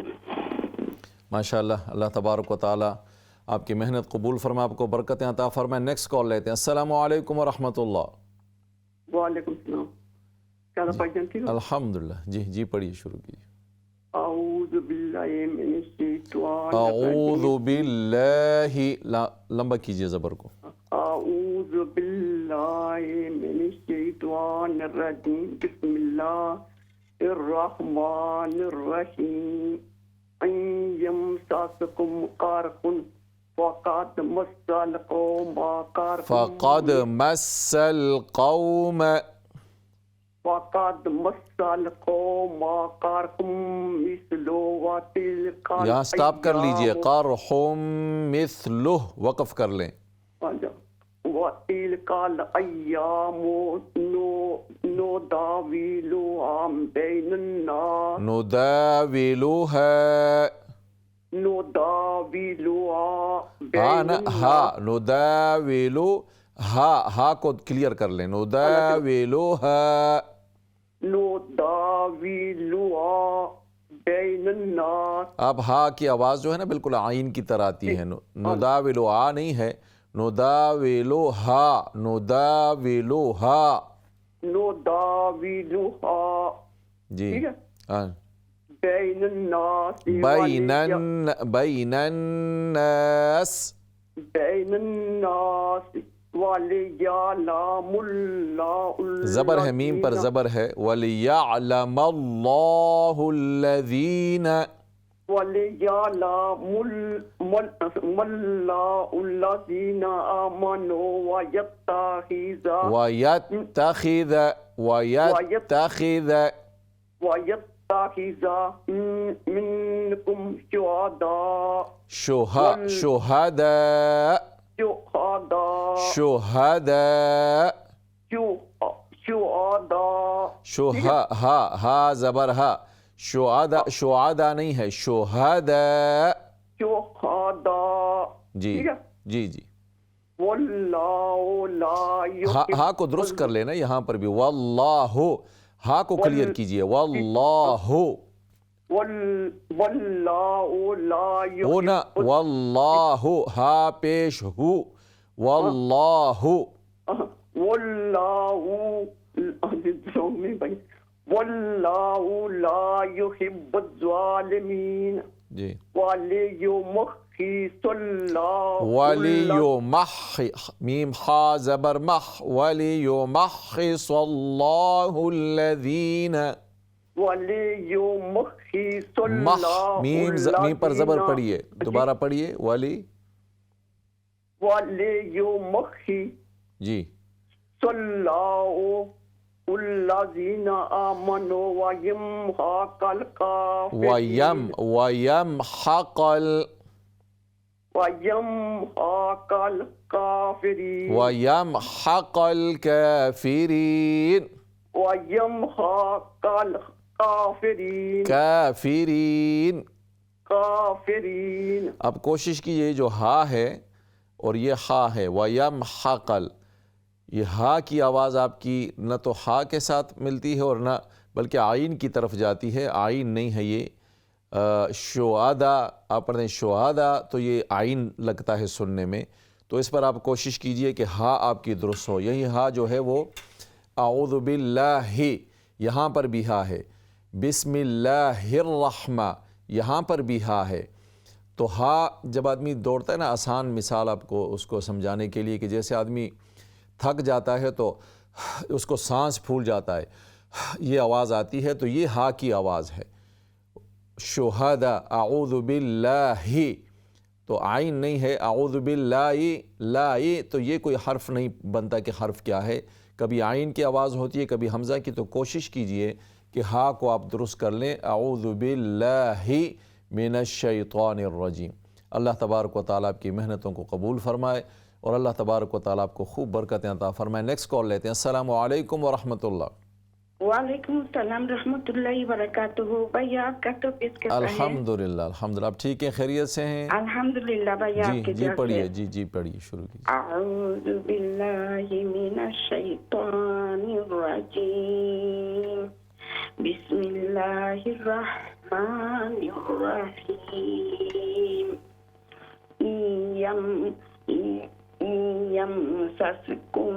ماشاءاللہ. اللہ تبارک و تعالیٰ آپ کی محنت قبول فرمائے، آپ کو برکتیں عطا فرمائے. نیکسٹ کال لیتے ہیں. السلام علیکم ورحمۃ اللہ. وعلیکم السلام. کیا بھائی جان ٹھیک ہو؟ الحمدللہ. جی جی پڑھیے، شروع کیجیے. اعوذ باللہ من الشیطان اعوذ باللہ. لمبا کیجیے زبر کو. اعوذ باللہ من الشیطان الرجیم. بسم اللہ الرحمن الرحیم. ان یمسسکم قرح فقد مس القوم قرح مثلہ وتلک. یہاں سٹاپ کر لیجئے. قرح مثلہ وقف کر لیں. وَتِلْكَ الْأَيَّامُ نُدَاوِلُهَا بَيْنَ النَّاسِ. نداولها. ہاں نا ہا نداولو ہا کو کلیئر کر لیں نداولوہا بین الناس. اب ہا کی آواز جو ہے نا بالکل عین کی طرح آتی ہے نداولو آ نہیں ہے نداولوہا جی بین الناس بین الناس وَلِيَعْلَمَ اللَّهُ زبر ہے میم پر زبر ہے وَلِيَعْلَمَ اللَّهُ الَّذِينَ وَلِيَعْلَمَ اللَّهُ الَّذِينَ آمَنُوا وَيَتَّخِذَ مِنكُمْ شُهَدَاءَ ہا زبر ہا شہداء نہیں ہے شہداء جی جی جی ہا کو درست کر لینا یہاں پر بھی واللہ ہا کو کلیئر کیجئے واللہ ہونا واللہ ہا پیش ہو واللہ لا يحب الظالمین. جی میم خا زبر مخ وَلِيُمَحِّصَ اللَّهُ الَّذِينَ مخ میم پر زبر پڑھیے دوبارہ پڑھیے جی الذین آمنوا وَيَمْحَقَ الْكَافِرِينَ کافرین. اب کوشش کیجئے جو ہا ہے اور یہ خا ہے وَيَمْحَقَ یہ ہا کی آواز آپ کی نہ تو ہا کے ساتھ ملتی ہے اور نہ بلکہ عین کی طرف جاتی ہے عین نہیں ہے یہ شہداء آپ پڑھتے ہیں شہداء تو یہ عین لگتا ہے سننے میں تو اس پر آپ کوشش کیجئے کہ ہا آپ کی درست ہو یہی ہا جو ہے وہ اعوذ باللہ یہاں پر بھی ہا ہے بسم اللہ الرحمہ یہاں پر بھی ہا ہے تو ہا جب آدمی دوڑتا ہے نا آسان مثال آپ کو اس کو سمجھانے کے لیے کہ جیسے آدمی تھک جاتا ہے تو اس کو سانس پھول جاتا ہے یہ آواز آتی ہے تو یہ ہا کی آواز ہے شہداء اعوذ باللہ تو عین نہیں ہے اعوذ باللہ لا تو یہ کوئی حرف نہیں بنتا کہ حرف کیا ہے کبھی عین کی آواز ہوتی ہے کبھی حمزہ کی تو کوشش کیجئے کہ ہا کو آپ درست کر لیں اعوذ باللہ من الشیطان الرجیم. اللہ تبارک و تعالیٰ آپ کی محنتوں کو قبول فرمائے اور اللہ تبارک و تعالیٰ آپ کو خوب برکتیں عطا فرمائے. نیکسٹ کال لیتے ہیں. السلام علیکم ورحمۃ اللہ. وعلیکم السلام رحمۃ اللہ وبرکاتہ. بھیا آپ کا طبیعت کیسا ہے؟ الحمدللہ الحمدللہ. آپ ٹھیک ہیں خیریت سے ہیں؟ الحمدللہ بھیا آپ کی جی پڑھیے جی پڑھیے شروع کیجیے. اعوذ باللہ من الشیطان الرجیم بسم اللہ الرحمن الرحیم. یمسسکم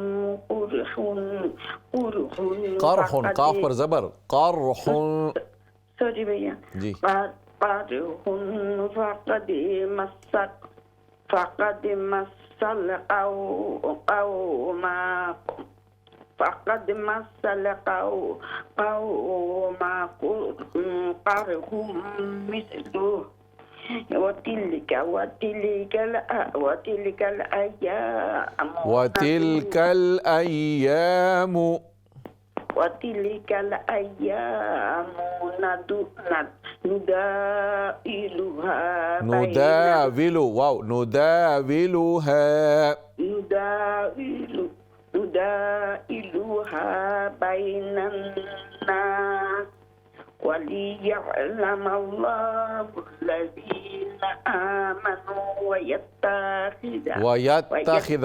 قرح قاف پر زبر قرح سوری بھیا جی فقد مسل قومكم قرح مثله وتلك الأيام نداولها بين الناس وليعلم الله الذين آمنوا ويتخذ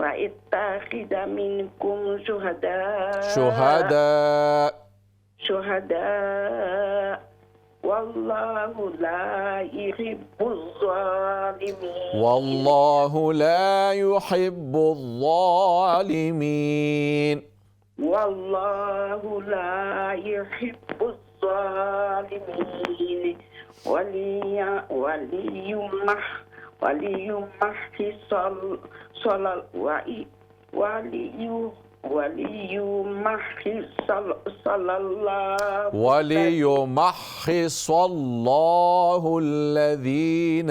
ويتخذ منكم شهداء والله لا يحب الظالمين. والله لا يحب الظالمين. والله لا يحب الظالمين. وليمحص الله الذين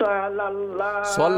صلى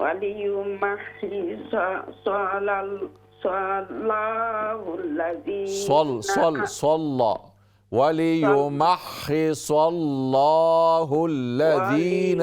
وليمحص الله الذين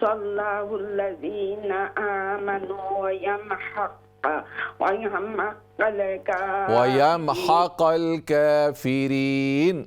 صلاه الذين آمنوا ويمحق الكافرين.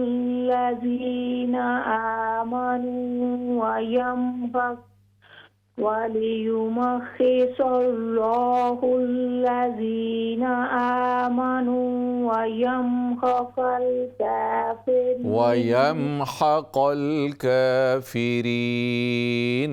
الذين آمنوا ويمحق ويمحق الكافرين.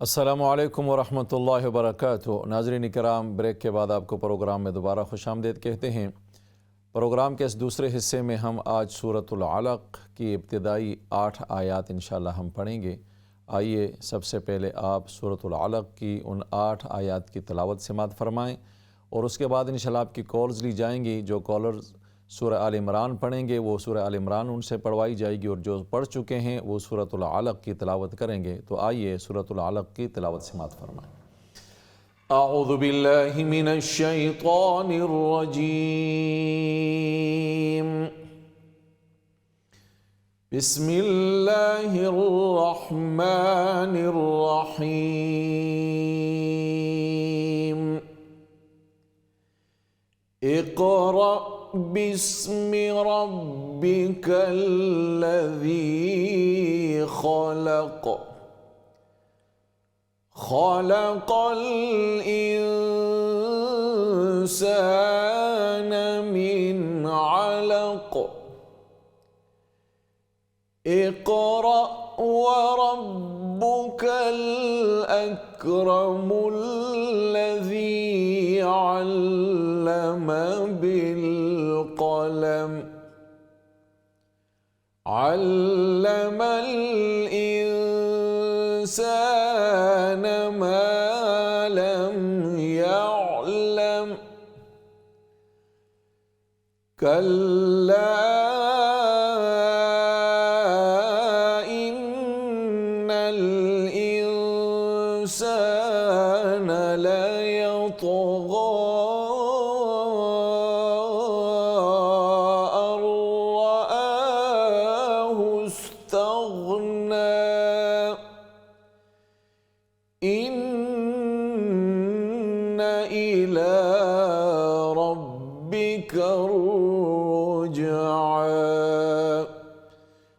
السلام علیکم ورحمۃ اللہ وبرکاتہ. ناظرین کرام، بریک کے بعد آپ کو پروگرام میں دوبارہ خوش آمدید کہتے ہیں. پروگرام کے اس دوسرے حصے میں ہم آج سورۃ العلق کی ابتدائی 8 آیات انشاءاللہ ہم پڑھیں گے. آئیے سب سے پہلے آپ سورۃ العلق کی ان 8 آیات کی تلاوت سماعت فرمائیں، اور اس کے بعد انشاءاللہ آپ کی کالز لی جائیں گی. جو کالرز سورہ آل عمران پڑھیں گے وہ سورہ آل عمران ان سے پڑھوائی جائے گی، اور جو پڑھ چکے ہیں وہ سورۃ العلق کی تلاوت کریں گے. تو آئیے سورۃ العلق کی تلاوت سماعت فرمائیں. اعوذ باللہ من الشیطان الرجیم. بسم اللہ الرحمن الرحیم. اقرأ باسم ربك الذي خلق. خلق الإنسان من علق. اقرأ وربك الأكرم الذي علم بالقلم. علم الإنسان ما لم يعلم. كلا إن الإنسان ليطغى أن رآه استغنى. إن إلى ربك الرجعى.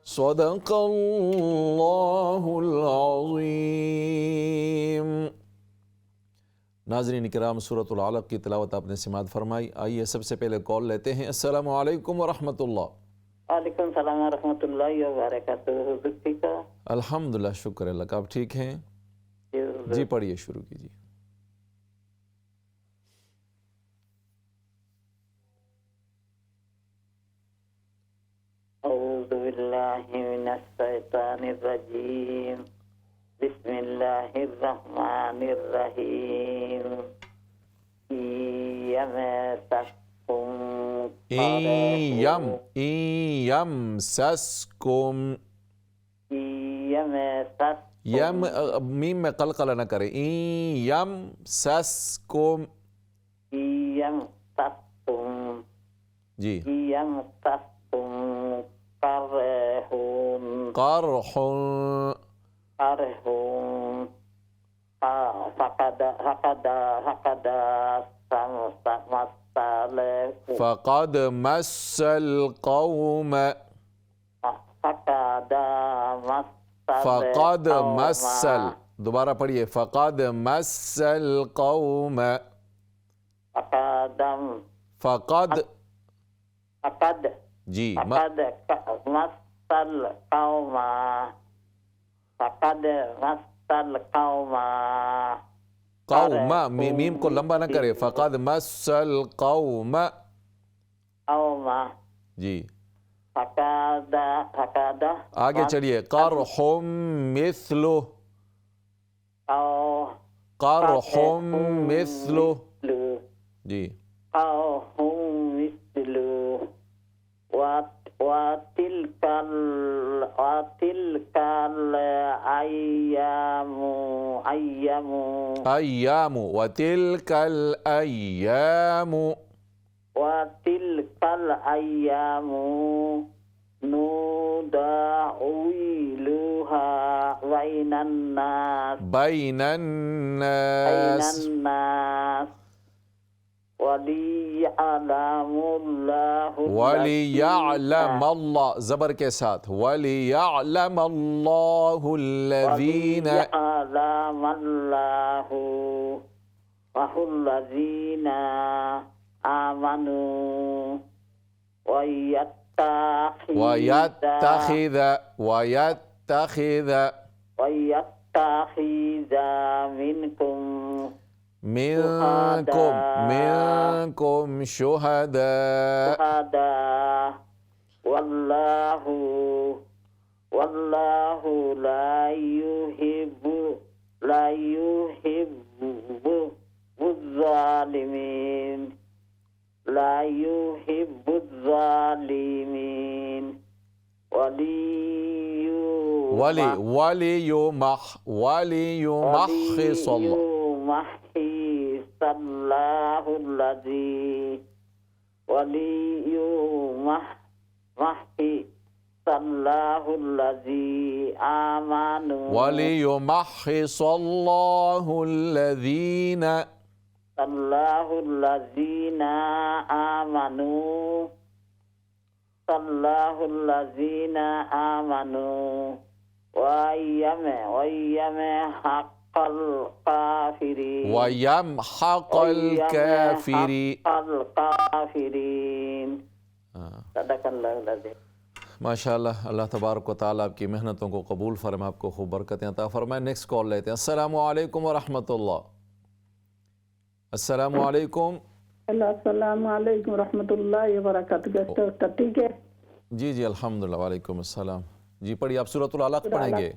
صدق اللہ العظیم. ناظرین کرام، سورۃ العلق کی تلاوت آپ نے سماعت فرمائی. آئیے سب سے پہلے کال لیتے ہیں. السلام علیکم ورحمۃ اللہ. وعلیکم السلام ورحمۃ اللہ وبرکاتہ. حضور ٹھیک ہے؟ الحمدللہ، شکر اللہ کا. آپ ٹھیک ہیں؟ جی پڑھیے، شروع کیجیے. اعوذ باللہ من الشیطان الرجیم. بسم اللہ الرحمن الرحیم. یمسسکم. یم میم میں قلقلہ نہ کریں. یمسسکم. جی. قرح. فقد مس القوم. فقد مسل. دوبارہ پڑھیے. فقد مس القوم. فقد. جی. فقد مسل قوم. فقد مسل قوم. قوم میم کو لمبا نہ کرے. فقد مس القوم. قوم. جی. فقد. آگے چلیے. قرح مثلہ. قرح مثلہ. جی. قرح مثلہ. وتلك الأيام. وتلك الأيام. وتلك الأيام نداولها بين الناس. بين الناس. وَلِيَعْلَمَ اللہ زبر کے ساتھ. وَلِيَعْلَمَ اللَّهُ الَّذِينَ. وَلِيَعْلَمَ اللَّهُ الَّذِينَ آمَنُوا ويتخذ منكم شهداء والله لا يحب الظالمين وليمحص وليمحص الله الذين آمنوا ويمحق الكافرين صدق اللہ العظیم. ماشاء اللہ. اللہ تبارک و تعالیٰ آپ کی محنتوں کو قبول فرمائے، آپ کو خوب برکتیں عطا فرمائے. نیکسٹ کال لیتے ہیں. السلام علیکم ورحمۃ اللہ. السلام علیکم. السلام علیکم ورحمۃ اللہ وبرکاتہ. ٹھیک ہے جی جی الحمدللہ. وعلیکم السلام. جی پڑھیے آپ سورۃ العلق پڑھیں گے.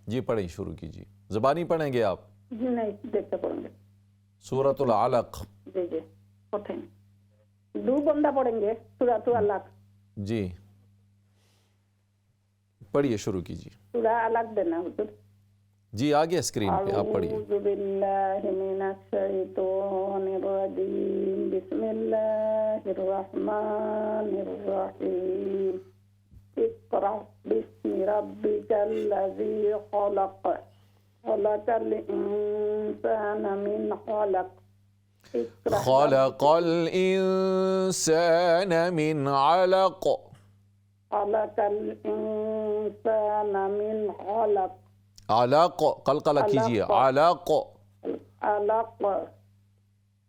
جی پڑھیں، شروع کیجیے. زبانی پڑھیں گے آپ؟ جی نہیں دیکھتے پڑھیں گے. سورۃ العلق. جی جی پڑھیں گے. دو بندہ پڑھیں گے سورۃ العلق. جی پڑھیے، شروع کیجیے. سورہ علق دینا حضور. جی آگے اسکرین پہ آپ پڑھیے. اعوذ باللہ من الشیطان الرجیم. بسم اللہ الرحمن الرحیم. اقرأ باسم ربک الذی خلق خلق الانسان من خلق. خلق الانسان من علق. خلق الانسان من علق. علق قلقلہ کیجیے. علق. علق.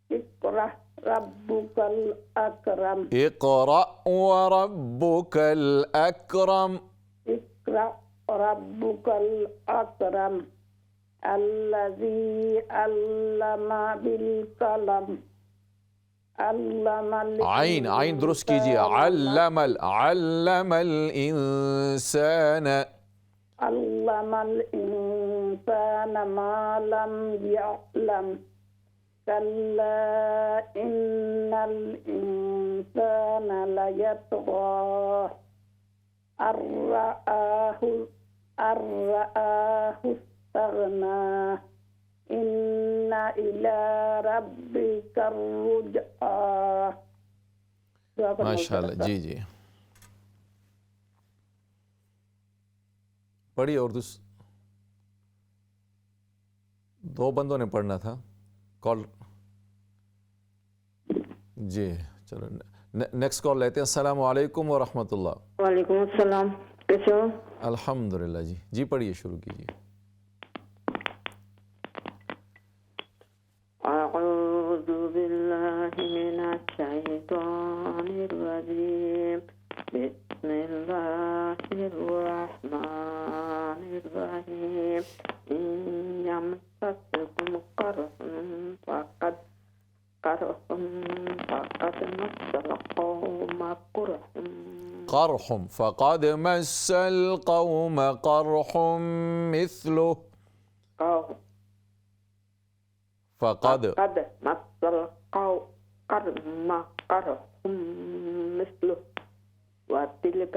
اقرأ ربک الاکرم. اقرأ وربک الاکرم. اقرأ ربک الاکرم. الذی علم بالقلم. عین درست کیجیے. علم الانسان. علم الانسان ما لم يعلم. كلا إن الإنسان ليطغى أن رآه استغنى. إن إلى ربك الرجعى. ماشاء اللہ. جی جی پڑھیے. اور دو بندوں نے پڑھنا تھا کال. جی چلو نیکسٹ کال لیتے ہیں. السلام علیکم ورحمۃ اللہ. وعلیکم السلام. کیسے ہو؟ الحمدللہ. جی جی پڑھیے، شروع کیجیے. اعوذ باللہ من الشیطان الرجیم. بسم اللہ الرحمن الرحیم. ان یمسسکم قرح فقد مس القوم قرح فقد مس القوم قرح مثله. فقد مس القوم قرح مثله. وتلك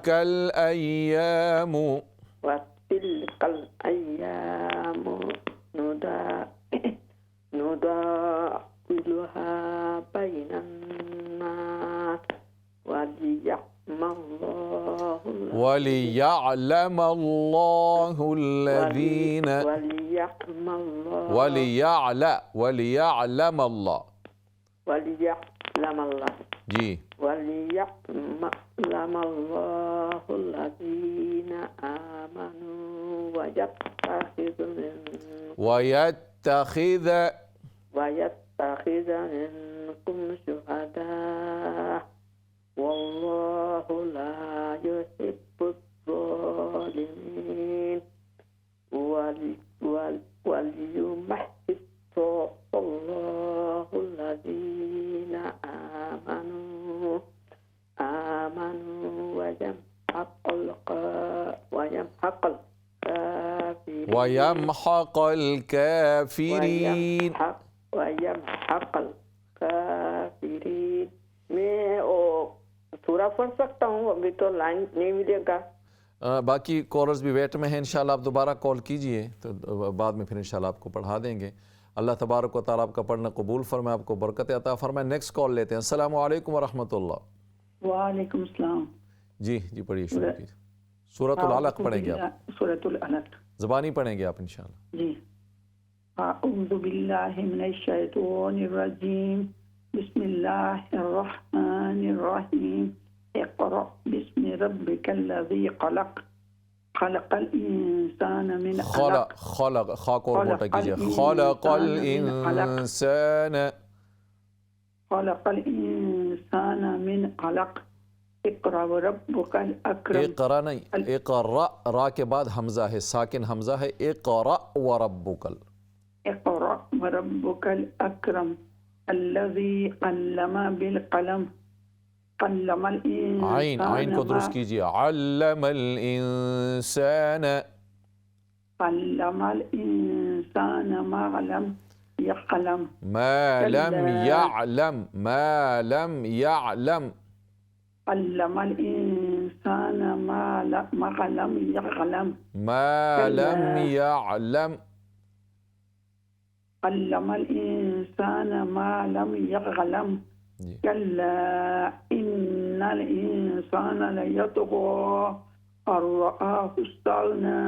الأيام نداولها بين الناس وليعلم الله الذين وليعلم الله جی وليعلم الله الذين آمنوا ويتخذ منكم شهداء وليمحص الله الذين آمنوا ويمحق الكافرين وَيَمْحَقَ الْكَافِرِينَ. وَيَمْحَقَ الْكَافِرِينَ. میں سورہ پڑھ سکتا ہوں؟ ابھی تو لائن نہیں ملے گا. باقی کالرز بھی ویٹ میں ہیں، انشاءاللہ آپ دوبارہ کال کیجئے تو بعد میں پھر انشاءاللہ آپ کو پڑھا دیں گے. اللہ تبارک و تعالیٰ آپ کا پڑھنا قبول فرمائے، آپ کو برکت عطا فرمائے. نیکسٹ کال لیتے ہیں. السلام علیکم ورحمۃ اللہ. وعلیکم السلام. جی پڑھیے، شروع کیجیے. سورۃ العلق پڑھیں گے آپ؟ سورۃ العلق زبانی پڑھیں گے آپ انشاءاللہ. جی. اعوذ باللہ من الشیطان الرجیم. بسم اللہ الرحمن الرحیم. اقرأ باسم ربک الذی خلق خلق الانسان من علق. خلق خا کو موٹا کیجیے. خلق الانسان. خلق الانسان من علق. اقرأ وربک الاکرم. اقرا نہیں، اقرا، را کے بعد حمزہ ہے، ساکن حمزہ ہے. اقرا وربک. اقرأ وربک الاکرم الذی علم بالقلم. علم الانسان عین کو درست کیجیے. علم الانسان. علم الانسان ما لم يعلم. ما لم يعلم. ما لم يعلم. علم الانسان ما لم يعلم. ما لم يعلم. علم الانسان ما لم يعلم. كلا ان الانسان ليطغى ان رآه استغنى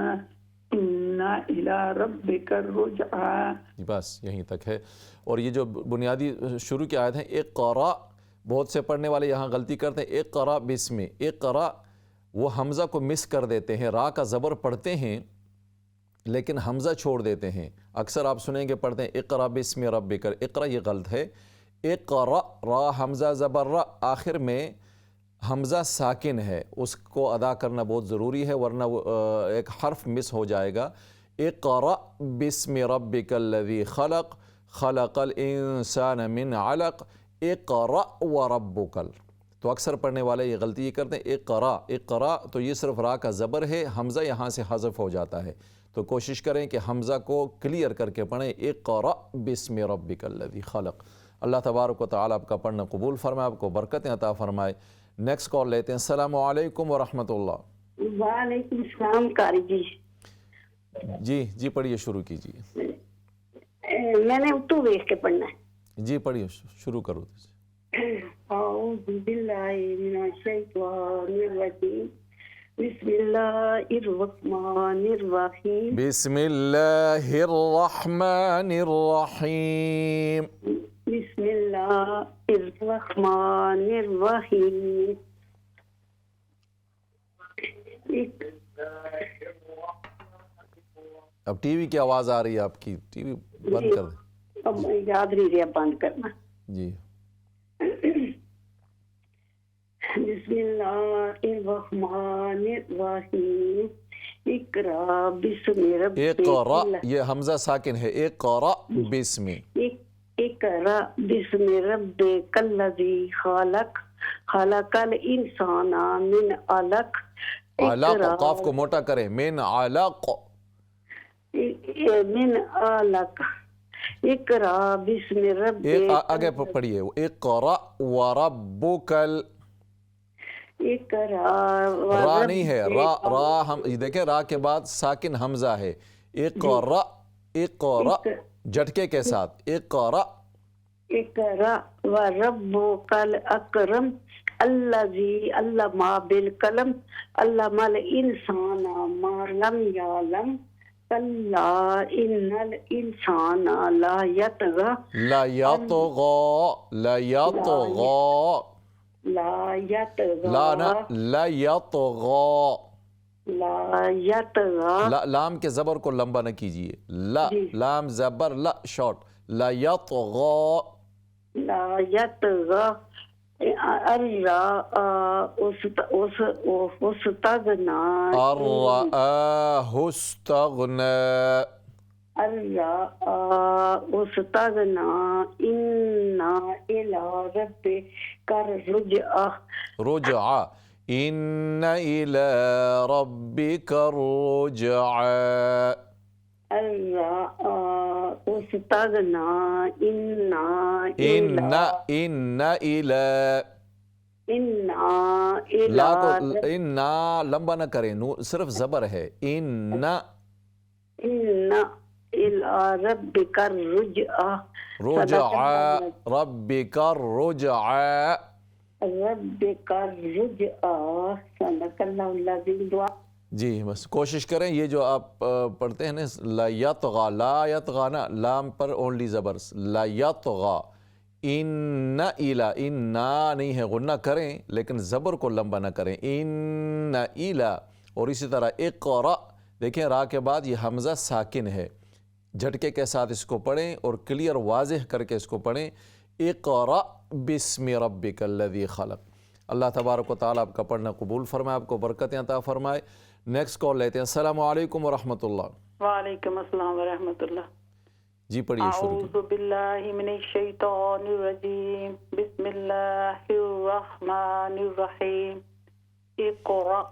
ان الى ربك الرجعى. بس یہیں تک ہے. اور یہ جو بنیادی شروع کی آیت ہیں، اقرا، بہت سے پڑھنے والے یہاں غلطی کرتے ہیں. اقرا بسم، اقرا وہ حمزہ کو مس کر دیتے ہیں، را کا زبر پڑھتے ہیں لیکن حمزہ چھوڑ دیتے ہیں. اکثر آپ سنیں گے پڑھتے ہیں اقرا بسم ربک. اقرا یہ غلط ہے. اقرا، را حمزہ زبر را، آخر میں حمزہ ساکن ہے، اس کو ادا کرنا بہت ضروری ہے ورنہ وہ ایک حرف مس ہو جائے گا. اقرا بسم ربک الذی خلق خلق الانسان من علق. اقرا وربک. تو اکثر پڑھنے والے یہ غلطی یہ کرتے ہیں اقرا. اقرا تو یہ صرف را کا زبر ہے، حمزہ یہاں سے حذف ہو جاتا ہے. تو کوشش کریں کہ حمزہ کو کلیئر کر کے پڑھیں. اقرا بسم ربک الذی خلق. اللہ تبارک و تعالیٰ آپ کا پڑھنا قبول فرمائے، آپ کو برکتیں عطا فرمائے. نیکسٹ کال لیتے ہیں. السلام علیکم ورحمۃ اللہ. وعلیکم السلام قاری جی. جی پڑھیے، شروع کیجیے. میں نے اردو دیکھ کے پڑھنا ہے. جی پڑھیے، شروع کرو. اعوذ باللہ من الشیطان الرجیم. بسم اللہ الرحمن الرحیم. بسم اللہ الرحمن الرحیم. بسم اللہ الرحمن الرحیم. اب ٹی وی کی آواز آ رہی ہے آپ کی، ٹی وی بند کر دیں. اب یاد نہیں رہا بند کرنا. جی. بسم اللہ الرحمن الرحیم. اقرا بسم ربک. اقرا یہ حمزہ ساکن ہے. اقرا بسم. اقرا بسم ربک الذی خلق خلق الانسان من علق. علق، قاف کو موٹا کریں. من علق. من علق. اقرا بسم ربک. آگے پڑھیے. اقرا وربک. را نہیں ہے، را ہم دیکھیں را کے بعد ساکن حمزہ ہے. اقرا، اقرا جھٹکے کے ساتھ. اقرا. اقرا وربک الاکرم الذی علم بالقلم علم الانسان ما لم یعلم. کلا ان الانسان لا یطغی. لا یطغی. لا یطغی. لا یطغی. لا یطغی. لا یطغی. لام کے زبر کو لمبا نہ کیجیے. لا لام زبر لا شارٹ. لا یطغی. لا یطغی. استغنى. استغنا إنا إلى ربك الرجعى رجعا إن إلى ربك الرجعا استغنا إنا إلى لا کو انا لمبا نہ کریں، صرف زبر ہے، ان إلى ربك الرجعى رجعا ربك الرجعا ربك الرجعى صدق اللہ العظیم. دعا جی بس کوشش کریں یہ جو آپ پڑھتے ہیں نا لا یطغا، لا یطغا نا لام پر اونلی زبر، لا یطغا، ان الا، انا نہیں ہے غنہ کریں لیکن زبر کو لمبا نہ کریں، ان الا. اور اسی طرح اقرا، دیکھیں را کے بعد یہ حمزہ ساکن ہے، جھٹکے کے ساتھ اس کو پڑھیں اور کلیئر واضح کر کے اس کو پڑھیں، اقرا بسم ربک الذی خلق. اللہ تبارک و تعالیٰ آپ کا پڑھنا قبول فرمائے، آپ کو برکتیں عطا فرمائے. نیکسٹ کال لیتے ہیں. السلام علیکم ورحمۃ اللہ. وعلیکم السلام ورحمۃ اللہ. جی پڑھیے شروع اعوذ باللہ من الشیطان الرجیم بسم اللہ الرحمن الرحیم اقرأ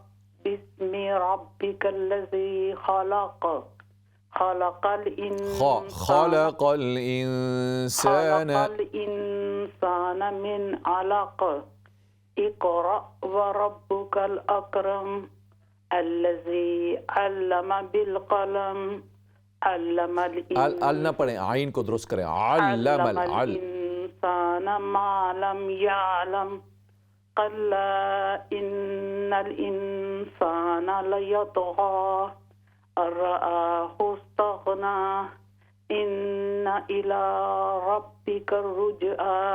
بسم ربک الذی خلق خلق الانسان من علق اقرأ وربک الاکرم الذی علم بالقلم علم نہ پڑھیں، عین کو درست کریں، علم الانسان ما لم يعلم کلا ان الانسان لیطغى ان رآہ استغنى ان الى ربک الرجعى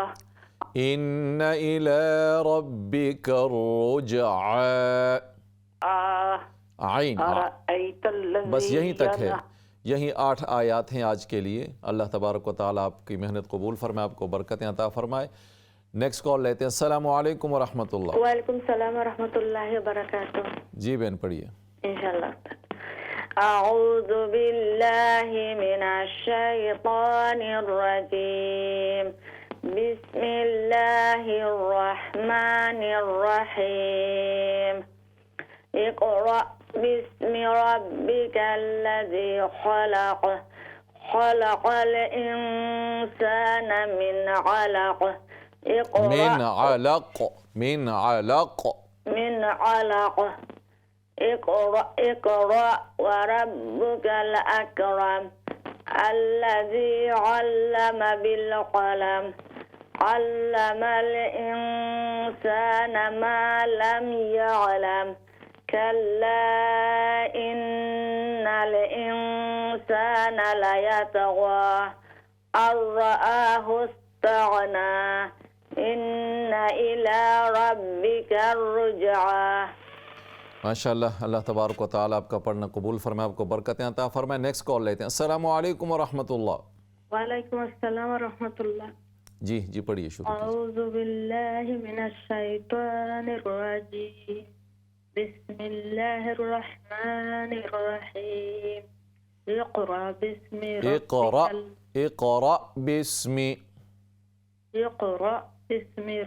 ان الى ربک الرجعى. عین بس یہیں تک ہے، یہی 8 آیات ہیں آج کے لیے. اللہ تبارک و تعالیٰ آپ کی محنت قبول فرمائے، آپ کو برکتیں عطا فرمائے. نیکسٹ کال لیتے ہیں. السلام علیکم ورحمۃ اللہ. وعلیکم السلام ورحمۃ اللہ وبرکاتہ. جی بہن پڑھیے. انشاءاللہ. اعوذ باللہ من الشیطان الرجیم بسم اللہ الرحمن الرحیم اقرأ بسم ربك الذي خلق خلق الإنسان من علق من علق اقرأ وربك الأكرم الذي علم بالقلم علم الإنسان ما لم يعلم كلا إن الإنسان ليطغى أن رآه استغنى إن إلى ربك الرجعى. ماشاءاللہ. اللہ تبارک و تعالیٰ آپ کا پڑھنا قبول فرمائے، آپ کو برکتیں عطا فرمائے. نیکسٹ کال لیتے ہیں. السلام علیکم ورحمۃ اللہ. وعلیکم السلام ورحمۃ اللہ. جی پڑھیے شروع. اعوذ باللہ من الشیطان الرجیم بسم اللہ الرحمن الرحیم اقرأ بسم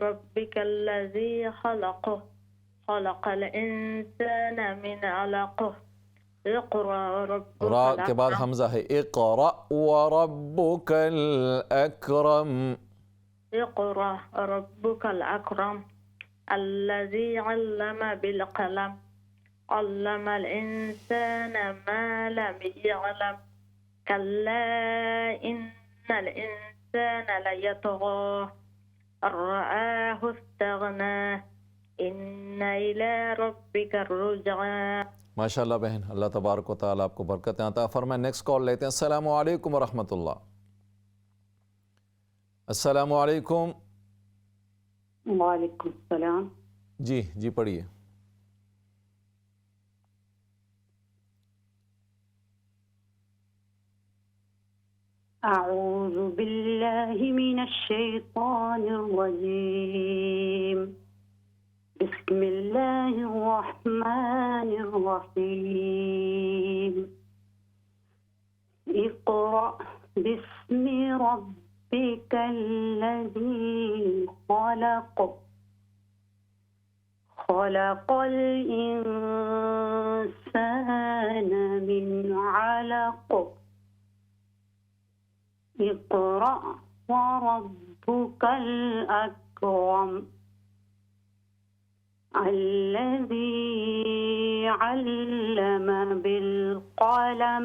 ربک الذی خلق خلق الانسان من علق اقرأ ربک را کے بعد حمزہ ہے. اقرأ وربک الاکرم اقرأ ربک الاکرم الذي علم بالقلم علم الإنسان ما لم يعلم كلا إن الإنسان ليطغى أن رآه استغنى إن إلى ربك الرجعى. ماشاءاللہ بہن. اللہ تبارک و تعالیٰ آپ کو برکتیں عطا فرمائے. نیکسٹ کال لیتے ہیں. السلام علیکم ورحمۃ اللہ. السلام علیکم. وعلیکم السلام. جی پڑھیے. اعوذ باللہ من الشیطان الرجیم بسم اللہ الرحمن الرحیم اقرأ باسم ربك الذي خلق خلق الإنسان من علق اقرأ وربك الأكرم الذي علم بالقلم.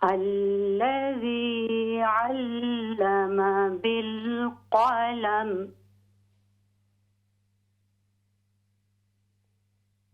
الذي علم بالقلم.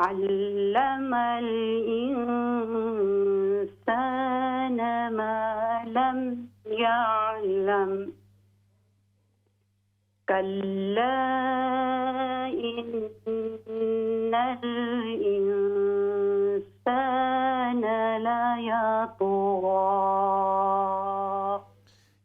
علم الإنسان ما لم يعلم كلا إن الإنسان ليطغى.